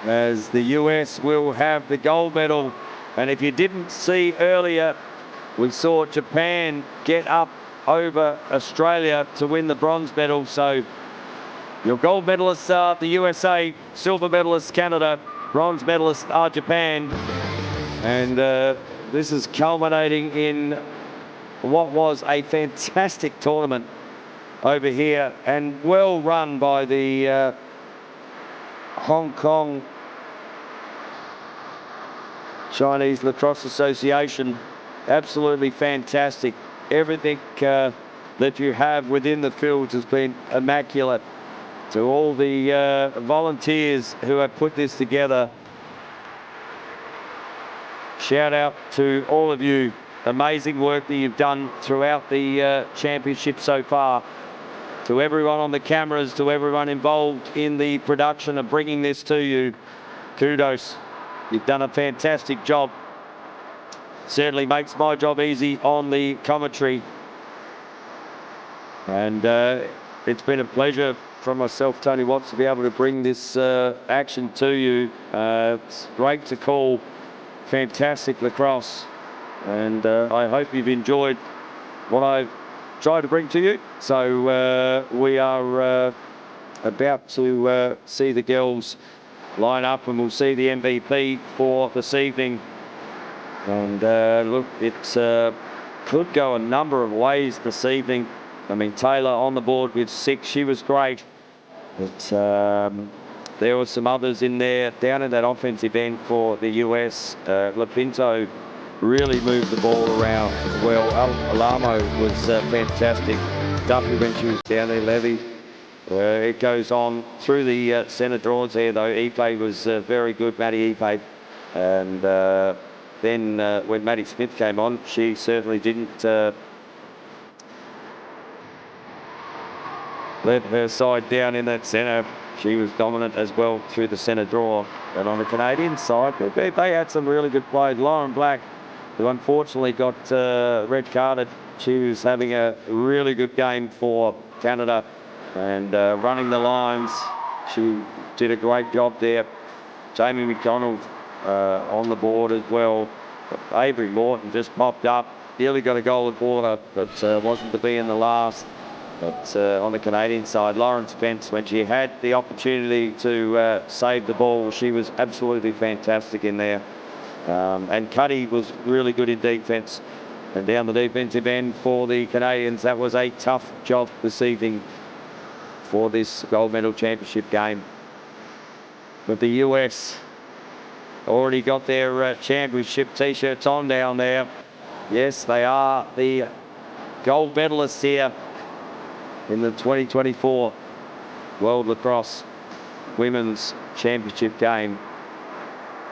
Speaker 1: as the US will have the gold medal. And if you didn't see earlier, we saw Japan get up over Australia to win the bronze medal. So your gold medalists are the USA, silver medalists Canada, bronze medalists are Japan. And this is culminating in what was a fantastic tournament over here, and well run by the Hong Kong Chinese Lacrosse Association. Absolutely fantastic. Everything that you have within the fields has been immaculate. To all the volunteers who have put this together, shout out to all of you. Amazing work that you've done throughout the championship so far. To everyone on the cameras, to everyone involved in the production of bringing this to you, kudos. You've done a fantastic job. Certainly makes my job easy on the commentary. And it's been a pleasure from myself, Tony Watts, to be able to bring this action to you. It's great to call fantastic lacrosse. And I hope you've enjoyed what I've tried to bring to you. So we are about to see the girls line up, and we'll see the MVP for this evening. And look, it could go a number of ways this evening. I mean, Taylor on the board with 6, she was great. But there were some others in there down in that offensive end for the US. Lapinto really moved the ball around well. Alamo was fantastic. Duffy when she was down there, Levy. It goes on through the centre draws there, though. Ipe was very good, Maddie Ipe. And then when Maddie Smith came on, she certainly didn't let her side down in that centre. She was dominant as well through the centre draw. And on the Canadian side, they had some really good players. Lauren Black, who unfortunately got red carded. She was having a really good game for Canada and running the lines. She did a great job there. Jamie McDonald on the board as well. Avery Morton just popped up. Nearly got a goal at quarter, but wasn't to be in the last. But on the Canadian side, Lauren Spence, when she had the opportunity to save the ball, she was absolutely fantastic in there. And Cuddy was really good in defence. And down the defensive end for the Canadians, that was a tough job this evening for this gold medal championship game. But the US already got their championship t-shirts on down there. Yes, they are the gold medalists here in the 2024 World Lacrosse Women's Championship game.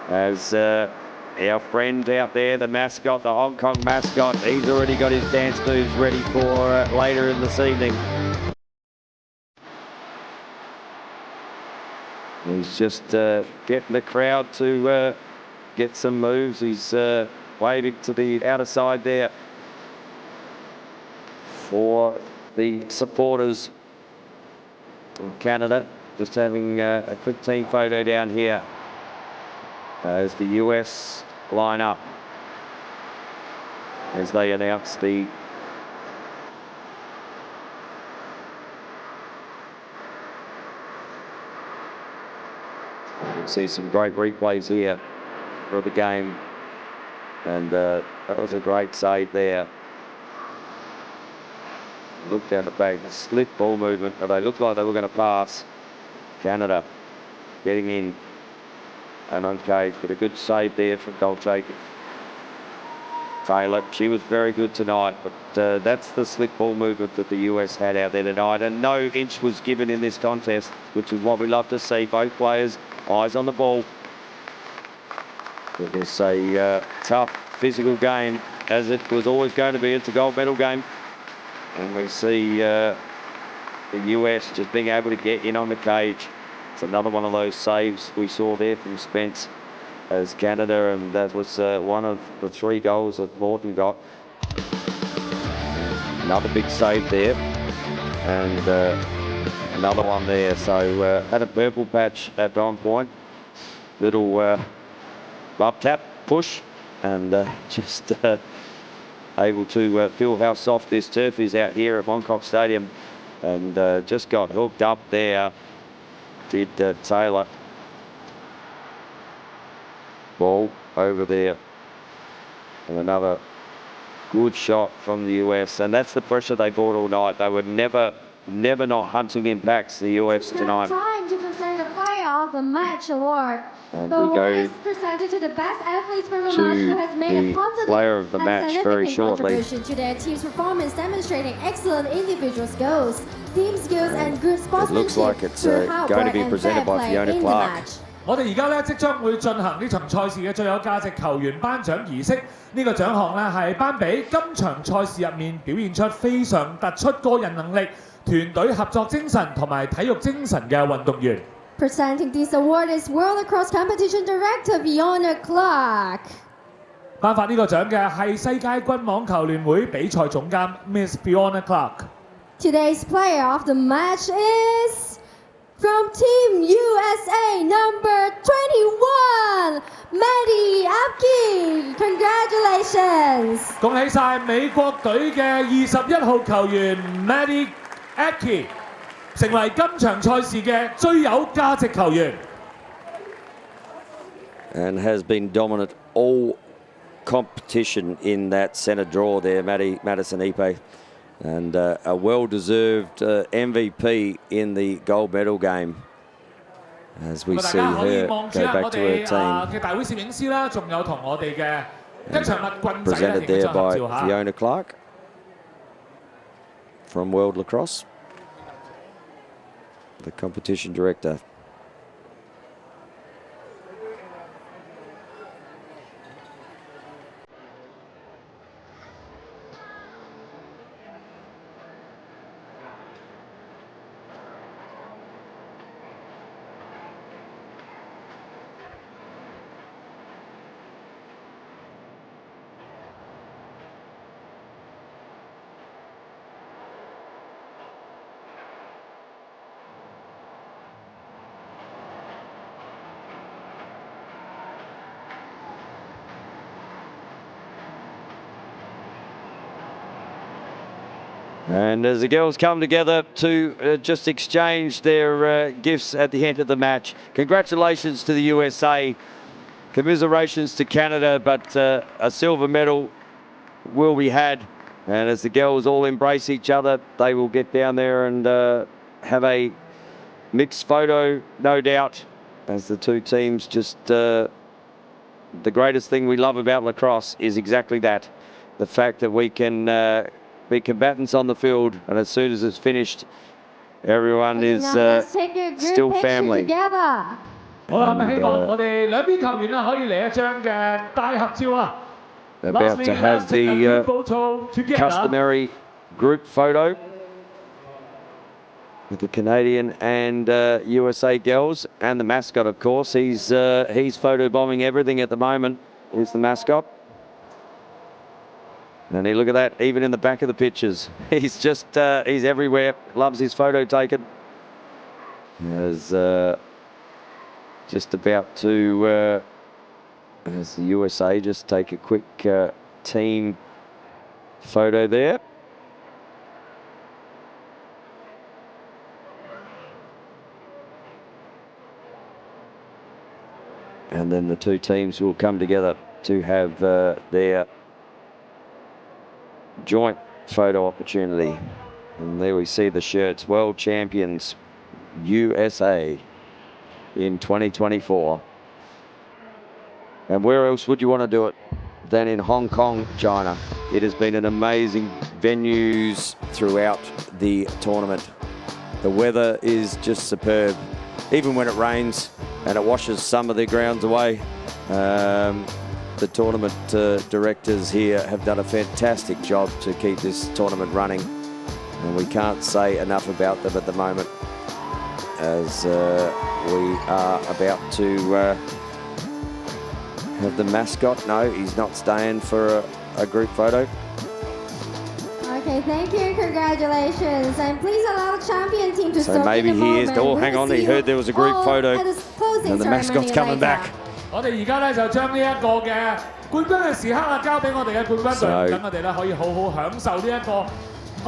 Speaker 1: As our friend out there, the mascot, the Hong Kong mascot, he's already got his dance moves ready for later in this evening. He's just getting the crowd to get some moves. He's waving to the outer side there for the supporters of Canada. Just having a quick team photo down here as the US line up as they announce the see some great replays here for the game, and that was a great save there. Look down the back, the slip ball movement, but they looked like they were going to pass. Canada getting in and uncaged, but a good save there from Dolce. Taylor, she was very good tonight, but that's the slip ball movement that the US had out there tonight, and no inch was given in this contest, which is what we love to see. Both players, eyes on the ball. It was a tough physical game, as it was always going to be. It's a gold medal game. And we see the US just being able to get in on the cage. It's another one of those saves we saw there from Spence as Canada, and that was one of the 3 goals that Morton got. Another big save there. and another one there. So had a purple patch at one point, little up tap push, and just able to feel how soft this turf is out here at Moncock Stadium, and just got hooked up there, did Taylor. Ball over there, and another good shot from the US, and that's the pressure they brought all night. They were never not hunting impacts, the US tonight.
Speaker 4: Time to present the Player of the Match award.
Speaker 1: And
Speaker 4: The
Speaker 1: we
Speaker 4: award
Speaker 1: go
Speaker 4: is presented to the best athletes from the
Speaker 1: to
Speaker 4: match who has made
Speaker 1: the
Speaker 4: a positive
Speaker 1: player of the
Speaker 4: and
Speaker 1: match very
Speaker 4: significant
Speaker 1: shortly.
Speaker 4: contribution to their team's performance, demonstrating excellent individual skills, team skills, and good sportsmanship.
Speaker 1: It looks like it's
Speaker 4: through hard
Speaker 1: going to
Speaker 4: work
Speaker 1: be
Speaker 4: and
Speaker 1: presented
Speaker 4: fair
Speaker 1: by
Speaker 4: play
Speaker 1: Fiona
Speaker 4: in the
Speaker 1: Clark.
Speaker 4: match.
Speaker 5: 我哋而家咧即將會進行呢場賽事嘅最有價值球員頒獎儀式。呢個獎項咧係頒俾今場賽事入面表現出非常突出個人能力、團隊合作精神同埋體育精神嘅運動員。
Speaker 4: Presenting this award is World Lacrosse Competition Director Fiona Clark.
Speaker 5: 頒發呢個獎嘅係世界軍網球聯會比賽總監 Miss Fiona Clark。Today's
Speaker 4: player of the match is from Team USA number 21, Maddie Apke. Congratulations!
Speaker 5: 恭喜晒美國隊嘅21號球員 Maddie Apke 成為今場賽事嘅最有價值球員。
Speaker 1: And has been dominant all competition in that centre draw there, Madison Ipe. And a well-deserved MVP in the gold medal game as we see her go back to her team.
Speaker 5: 嘅大會攝影師啦，仲有同我哋嘅吉祥物棍仔
Speaker 1: Presented
Speaker 5: 影
Speaker 1: there
Speaker 5: 咗合
Speaker 1: by
Speaker 5: 照下。
Speaker 1: Fiona Clark from World Lacrosse, the competition director. And as the girls come together to just exchange their gifts at the end of the match, congratulations to the USA, commiserations to Canada, but a silver medal will be had. And as the girls all embrace each other, they will get down there and have a mixed photo, no doubt, as the two teams just... the greatest thing we love about lacrosse is exactly that, the fact that we can be combatants on the field, and as soon as it's finished, everyone is still family.
Speaker 5: 好啦，咁希望我哋兩邊球員啦可以嚟一張嘅大合照啊！
Speaker 1: About to have the customary group photo with the Canadian and USA girls and the mascot, of course. He's photo bombing everything at the moment. Here's the mascot. And look at that, even in the back of the pictures. He's just, he's everywhere, loves his photo taken. As just about to, as the USA just take a quick team photo there. And then the two teams will come together to have their joint photo opportunity. And there we see the shirts, World Champions USA in 2024. And where else would you want to do it than in Hong Kong, China? It has been an amazing venues throughout the tournament. The weather is just superb, even when it rains and it washes some of the grounds away. The tournament directors here have done a fantastic job to keep this tournament running, and we can't say enough about them at the moment, as we are about to have the mascot. No, he's not staying for a group photo.
Speaker 4: Okay, thank you, congratulations, and please allow the champion team to
Speaker 1: So
Speaker 4: soak
Speaker 1: maybe
Speaker 4: in the
Speaker 1: he is.
Speaker 4: moment.
Speaker 1: Oh,
Speaker 4: We
Speaker 1: hang
Speaker 4: will
Speaker 1: on,
Speaker 4: see
Speaker 1: he heard there was a group
Speaker 4: all
Speaker 1: photo.
Speaker 4: at the closing
Speaker 1: And the mascot's
Speaker 4: ceremony
Speaker 1: coming
Speaker 4: later.
Speaker 1: back.
Speaker 5: 我哋而家咧就將呢一個嘅冠軍嘅時刻啊，交俾我哋嘅冠軍隊，等我哋咧可以好好享受呢一個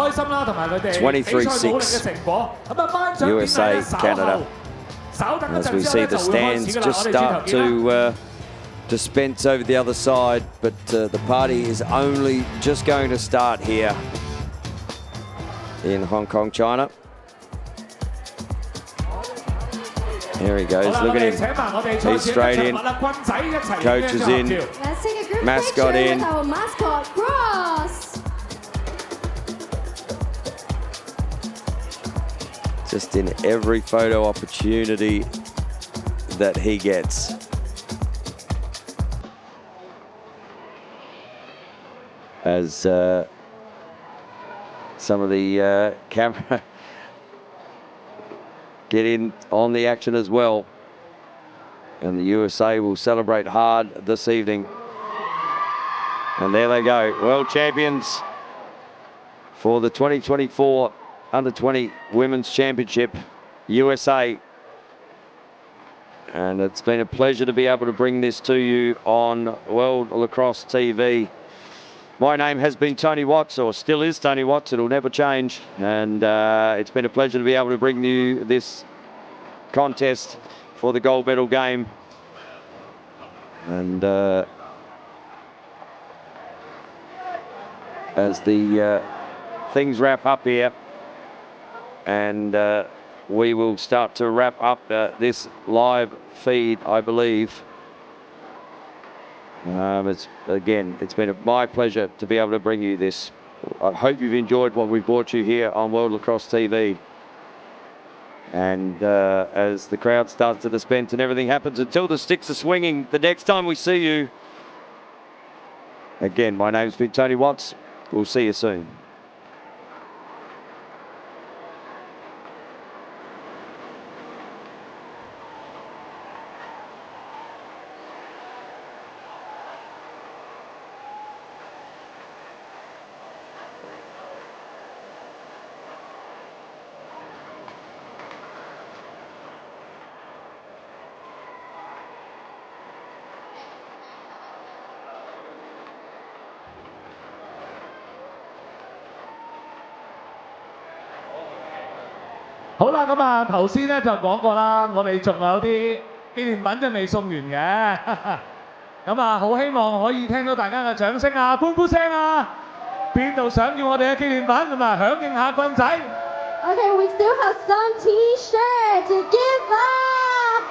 Speaker 5: 開心啦，同埋佢哋比賽努力嘅成果。咁啊，頒獎典禮咧稍等一陣之後咧就會開始㗎啦。我哋轉頭見啦。
Speaker 1: Dispense over the other side, but the party is only just going to start here in Hong Kong, China. There he goes, look at him. He's straight in. Coach is in.
Speaker 4: Let's take a group
Speaker 1: Mascot
Speaker 4: picture
Speaker 1: in.
Speaker 4: with our mascot, Cross.
Speaker 1: Just in every photo opportunity that he gets. As some of the camera get in on the action as well. And the USA will celebrate hard this evening. And there they go, world champions for the 2024 Under-20 Women's Championship, USA. And it's been a pleasure to be able to bring this to you on World Lacrosse TV. My name has been Tony Watts, or still is Tony Watts. It'll never change. And it's been a pleasure to be able to bring you this contest for the gold medal game. And as the things wrap up here, and we will start to wrap up this live feed, I believe. It's been my pleasure to be able to bring you this. I hope you've enjoyed what we've brought you here on World Lacrosse TV. And as the crowd starts to dispense and everything happens, until the sticks are swinging, the next time we see you, again, my name's been Tony Watts. We'll see you soon.
Speaker 5: 好啦，咁啊頭先咧就講過啦，我哋仲有啲紀念品就未送完嘅，咁啊好希望可以聽到大家嘅掌聲啊、歡呼聲啊，邊度想要我哋嘅紀念品咁啊響應下棍仔。
Speaker 4: Okay, we still have some T-shirts to give up.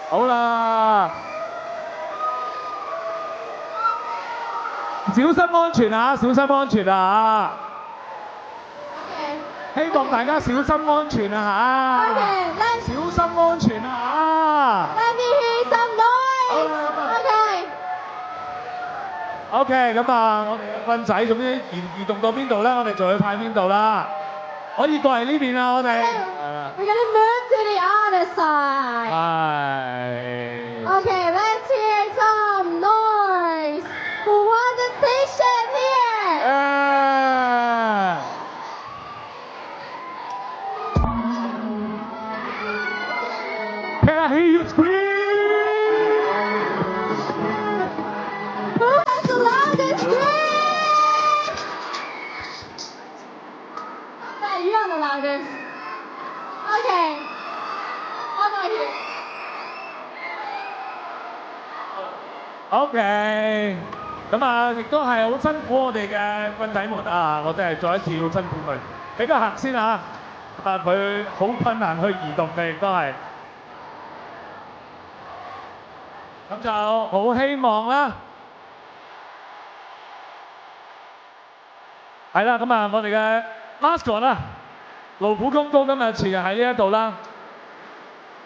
Speaker 5: 好啦，小心安全啊！小心安全啊！ 希望大家小心安全啊嚇！
Speaker 4: Okay,
Speaker 5: 小心安全啊嚇！
Speaker 4: let me hear some noise.
Speaker 5: OK， 咁啊，我哋嘅棍仔總之移動到邊度咧，我哋就去派邊度啦。可以過嚟呢邊啊，我哋。
Speaker 4: We're gonna move to the other side.
Speaker 5: 係。
Speaker 4: Okay, let's hear some noise. Who won the T-shirt here?
Speaker 5: Can I hear you scream?
Speaker 4: Who has the loudest scream? Okay, you are the loudest. Okay. How about you?
Speaker 5: OK，咁啊，亦都係好辛苦我哋嘅棍仔們啊！我真係再一次好辛苦佢。俾個客先啊！啊，佢好困難去移動嘅，亦都係。咁就好希望啦。係啦，咁啊，我哋嘅 mascot 啦，勞苦功高今日前日喺呢一度啦。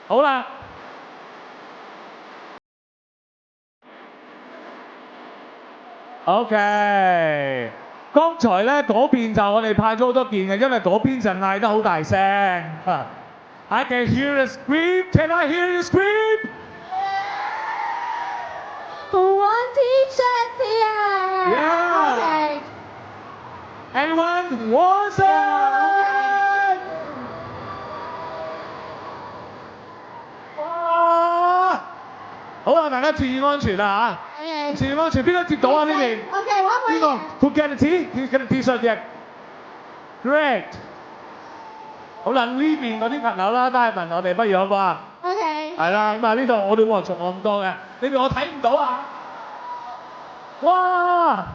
Speaker 5: 好啦。OK， 剛才咧嗰邊就我哋派咗好多件嘅，因為嗰邊就嗌得好大聲。I can hear you scream. Can I hear you scream?
Speaker 4: Who won T-shirts here?
Speaker 5: Yeah.
Speaker 4: Okay.
Speaker 5: Anyone wants it？ 哇！好啦，大家注意安全啦嚇。
Speaker 4: Okay.
Speaker 5: 注意安全，邊個接到啊？呢邊？
Speaker 4: Okay, one
Speaker 5: 邊個
Speaker 4: more.
Speaker 5: ？Who get the tea? Who get the T-shirt yet? Great。好啦，呢邊嗰啲朋友啦，都係問我哋不如好唔好啊？
Speaker 4: Okay.
Speaker 5: 係啦，咁啊呢度我哋冇人從我咁多嘅，呢邊我睇唔到啊！哇！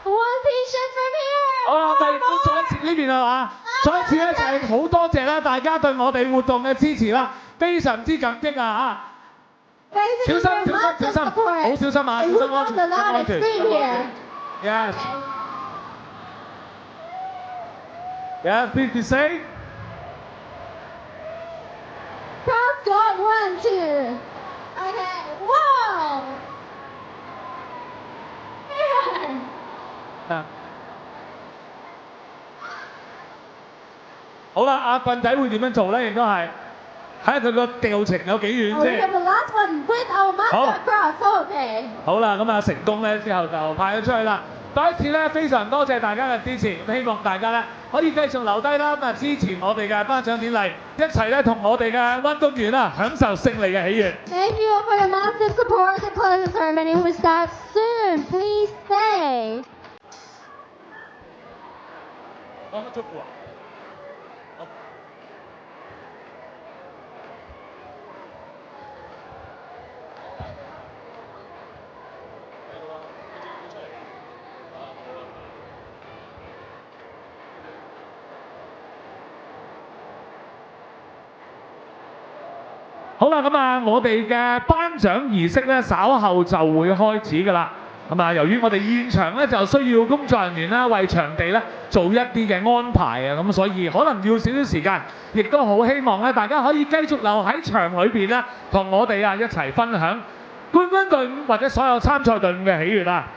Speaker 4: One T-shirt from here.
Speaker 5: 好啦，第
Speaker 4: One more.
Speaker 5: 再一次呢邊係嘛？再一次咧就係好多謝啦，大家對我哋活動嘅支持啦，非常之感激啊嚇！
Speaker 4: Thank
Speaker 5: 小
Speaker 4: you
Speaker 5: 心
Speaker 4: very
Speaker 5: 小
Speaker 4: much
Speaker 5: 心小心，
Speaker 4: for
Speaker 5: 好小心啊！小
Speaker 4: And
Speaker 5: 心
Speaker 4: who's
Speaker 5: 安
Speaker 4: on
Speaker 5: 全，
Speaker 4: the
Speaker 5: 小心
Speaker 4: live
Speaker 5: 安全。
Speaker 4: stream here?
Speaker 5: Yes. Yes, please be safe.
Speaker 4: Crowd got 1, 2. Okay. Whoa. Yeah.
Speaker 5: 啊，好啦，阿棍仔會點樣做咧？亦都係睇下佢個掉程有幾遠
Speaker 4: Oh, we
Speaker 5: 啫
Speaker 4: got。the last one with our master cross. Okay.
Speaker 5: 好啦，咁啊成功咧之後就派咗出去啦。再一次咧非常多謝大家嘅支持，希望大家咧可以繼續留低啦，咁啊支持我哋嘅頒獎典禮，一齊咧同我哋嘅運動員啊享受勝利嘅喜悅。
Speaker 4: Thank you for your massive support. The closing ceremony will start soon. Please stay.
Speaker 5: 啱啱出喎。好啦，咁啊，我哋嘅頒獎儀式咧，稍後就會開始㗎啦。咁啊，由於我哋現場咧就需要工作人員啦，為場地咧做一啲嘅安排啊，咁所以可能要少少時間，亦都好希望咧大家可以繼續留喺場裏邊咧，同我哋啊一齊分享冠軍隊伍或者所有參賽隊伍嘅喜悅啊！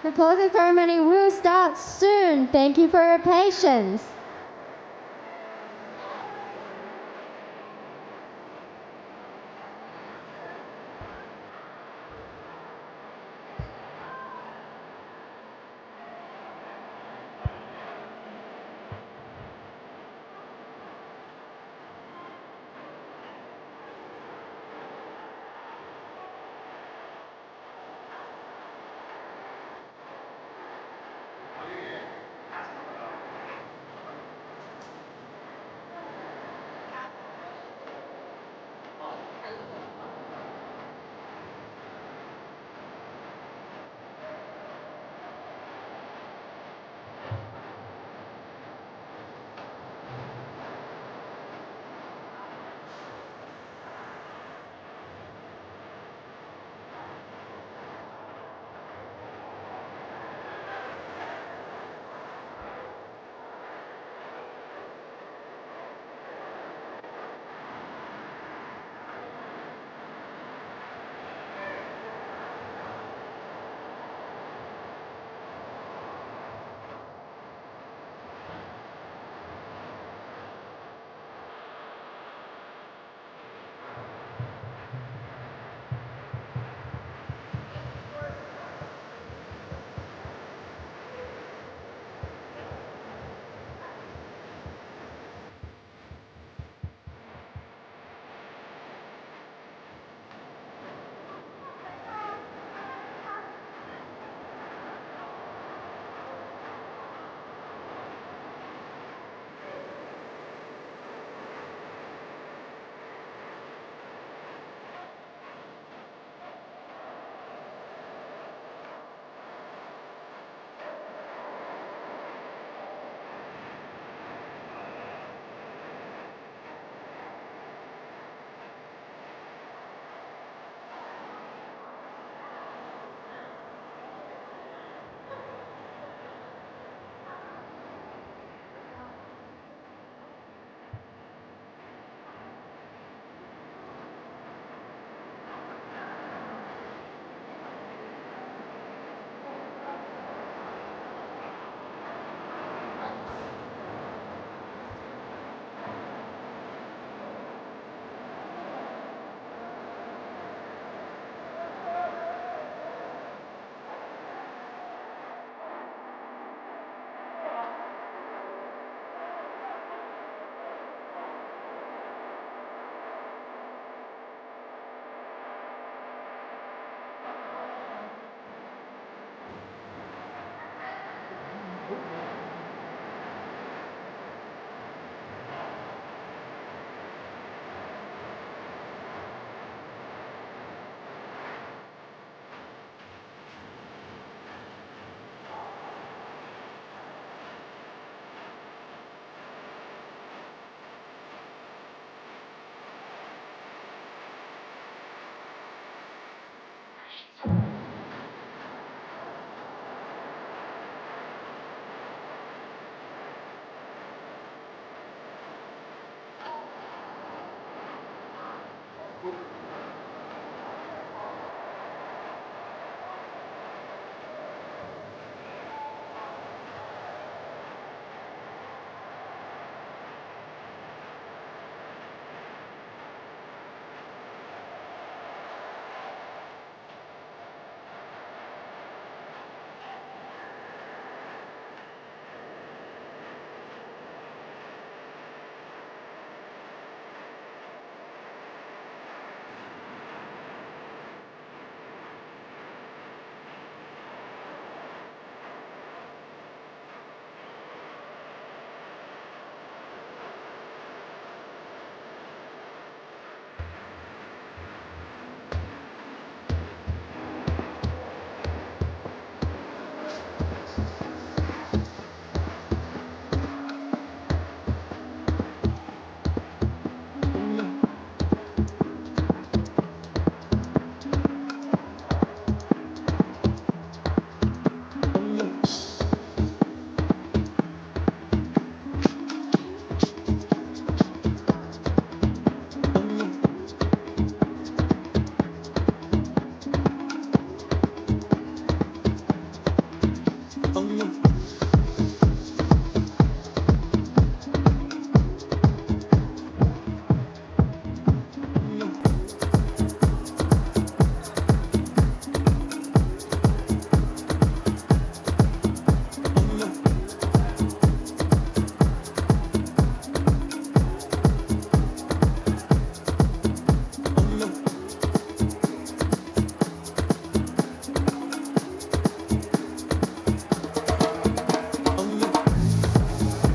Speaker 4: The closing ceremony will start soon. Thank you for your patience.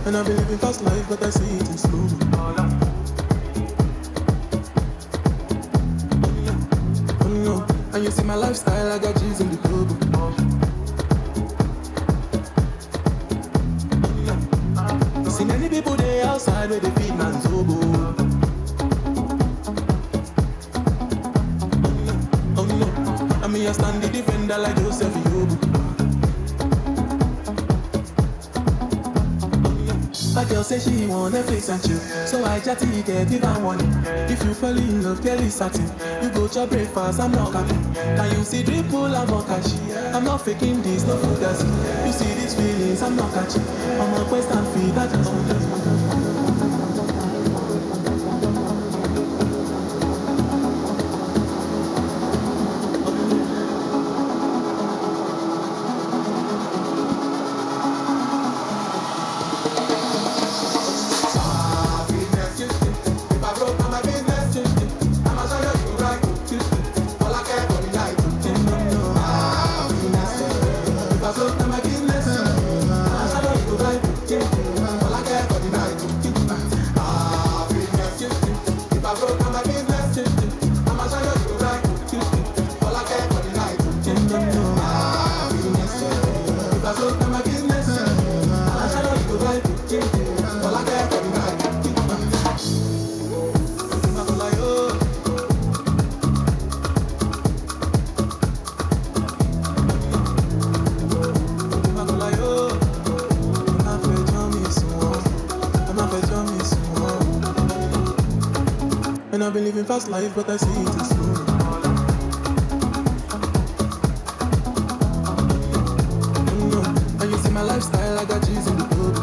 Speaker 7: And I've been living fast life, but I see it in slow. Oh no, and you see my lifestyle, I got G's in the club. You see many people there outside where they feed man's oboe. Oh no, I mean I stand the defender like Joseph Yobo. My girl say she want Netflix and chill, so I chatty get even one. If you fall in love, girl is satin. You go to breakfast, I'm not capping. Can you see dripple, I'm not catching. I'm not faking this, no fugazi. You see these feelings, I'm not catching. I'm on quest and feed, I just want to. And I've been living fast life, but I see it in slow. No, and you see my lifestyle, I got G's in the club.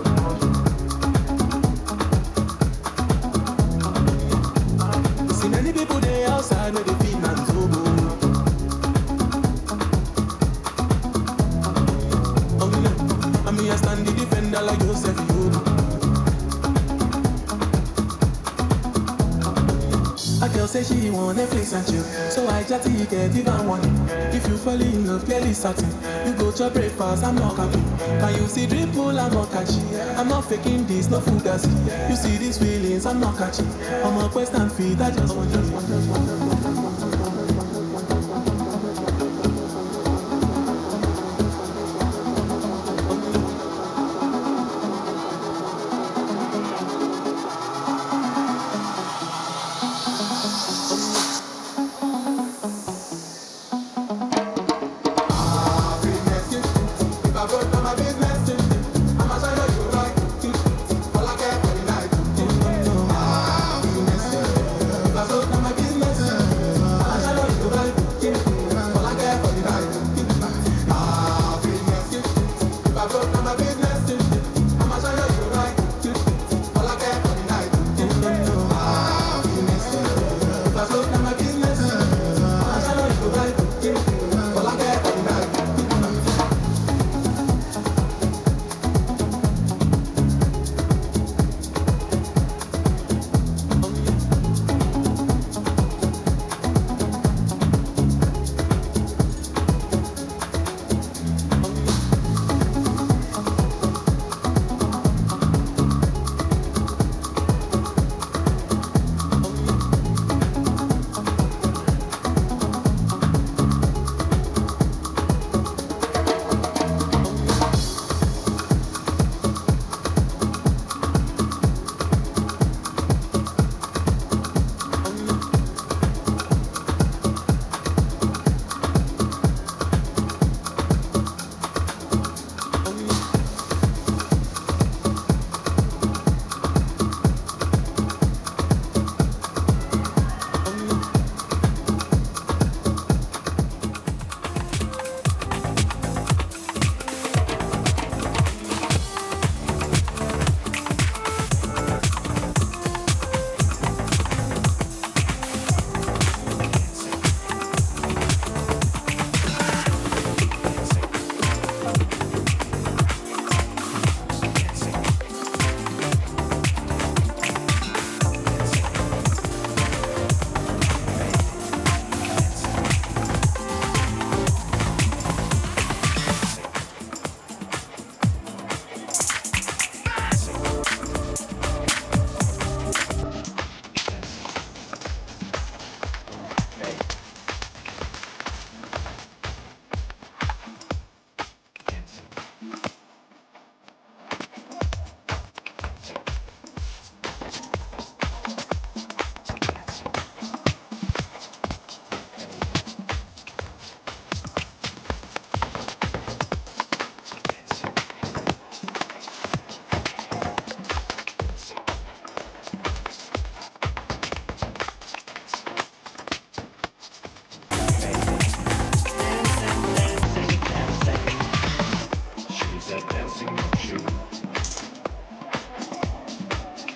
Speaker 7: You see many people there outside where they feed man's oboe. Oh no, I mean I stand the defender like Joseph Yobo. A girl say she want Netflix and chill, so I chatty get even one. If you fall in love, girl is satin. You go to breakfast, I'm not capping. Can you see dripple, I'm not catching. I'm not faking this, no fugazi. You see these feelings, I'm not catching. I'm on quest and feed, I just want.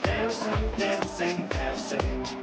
Speaker 8: Dancing, dancing, dancing.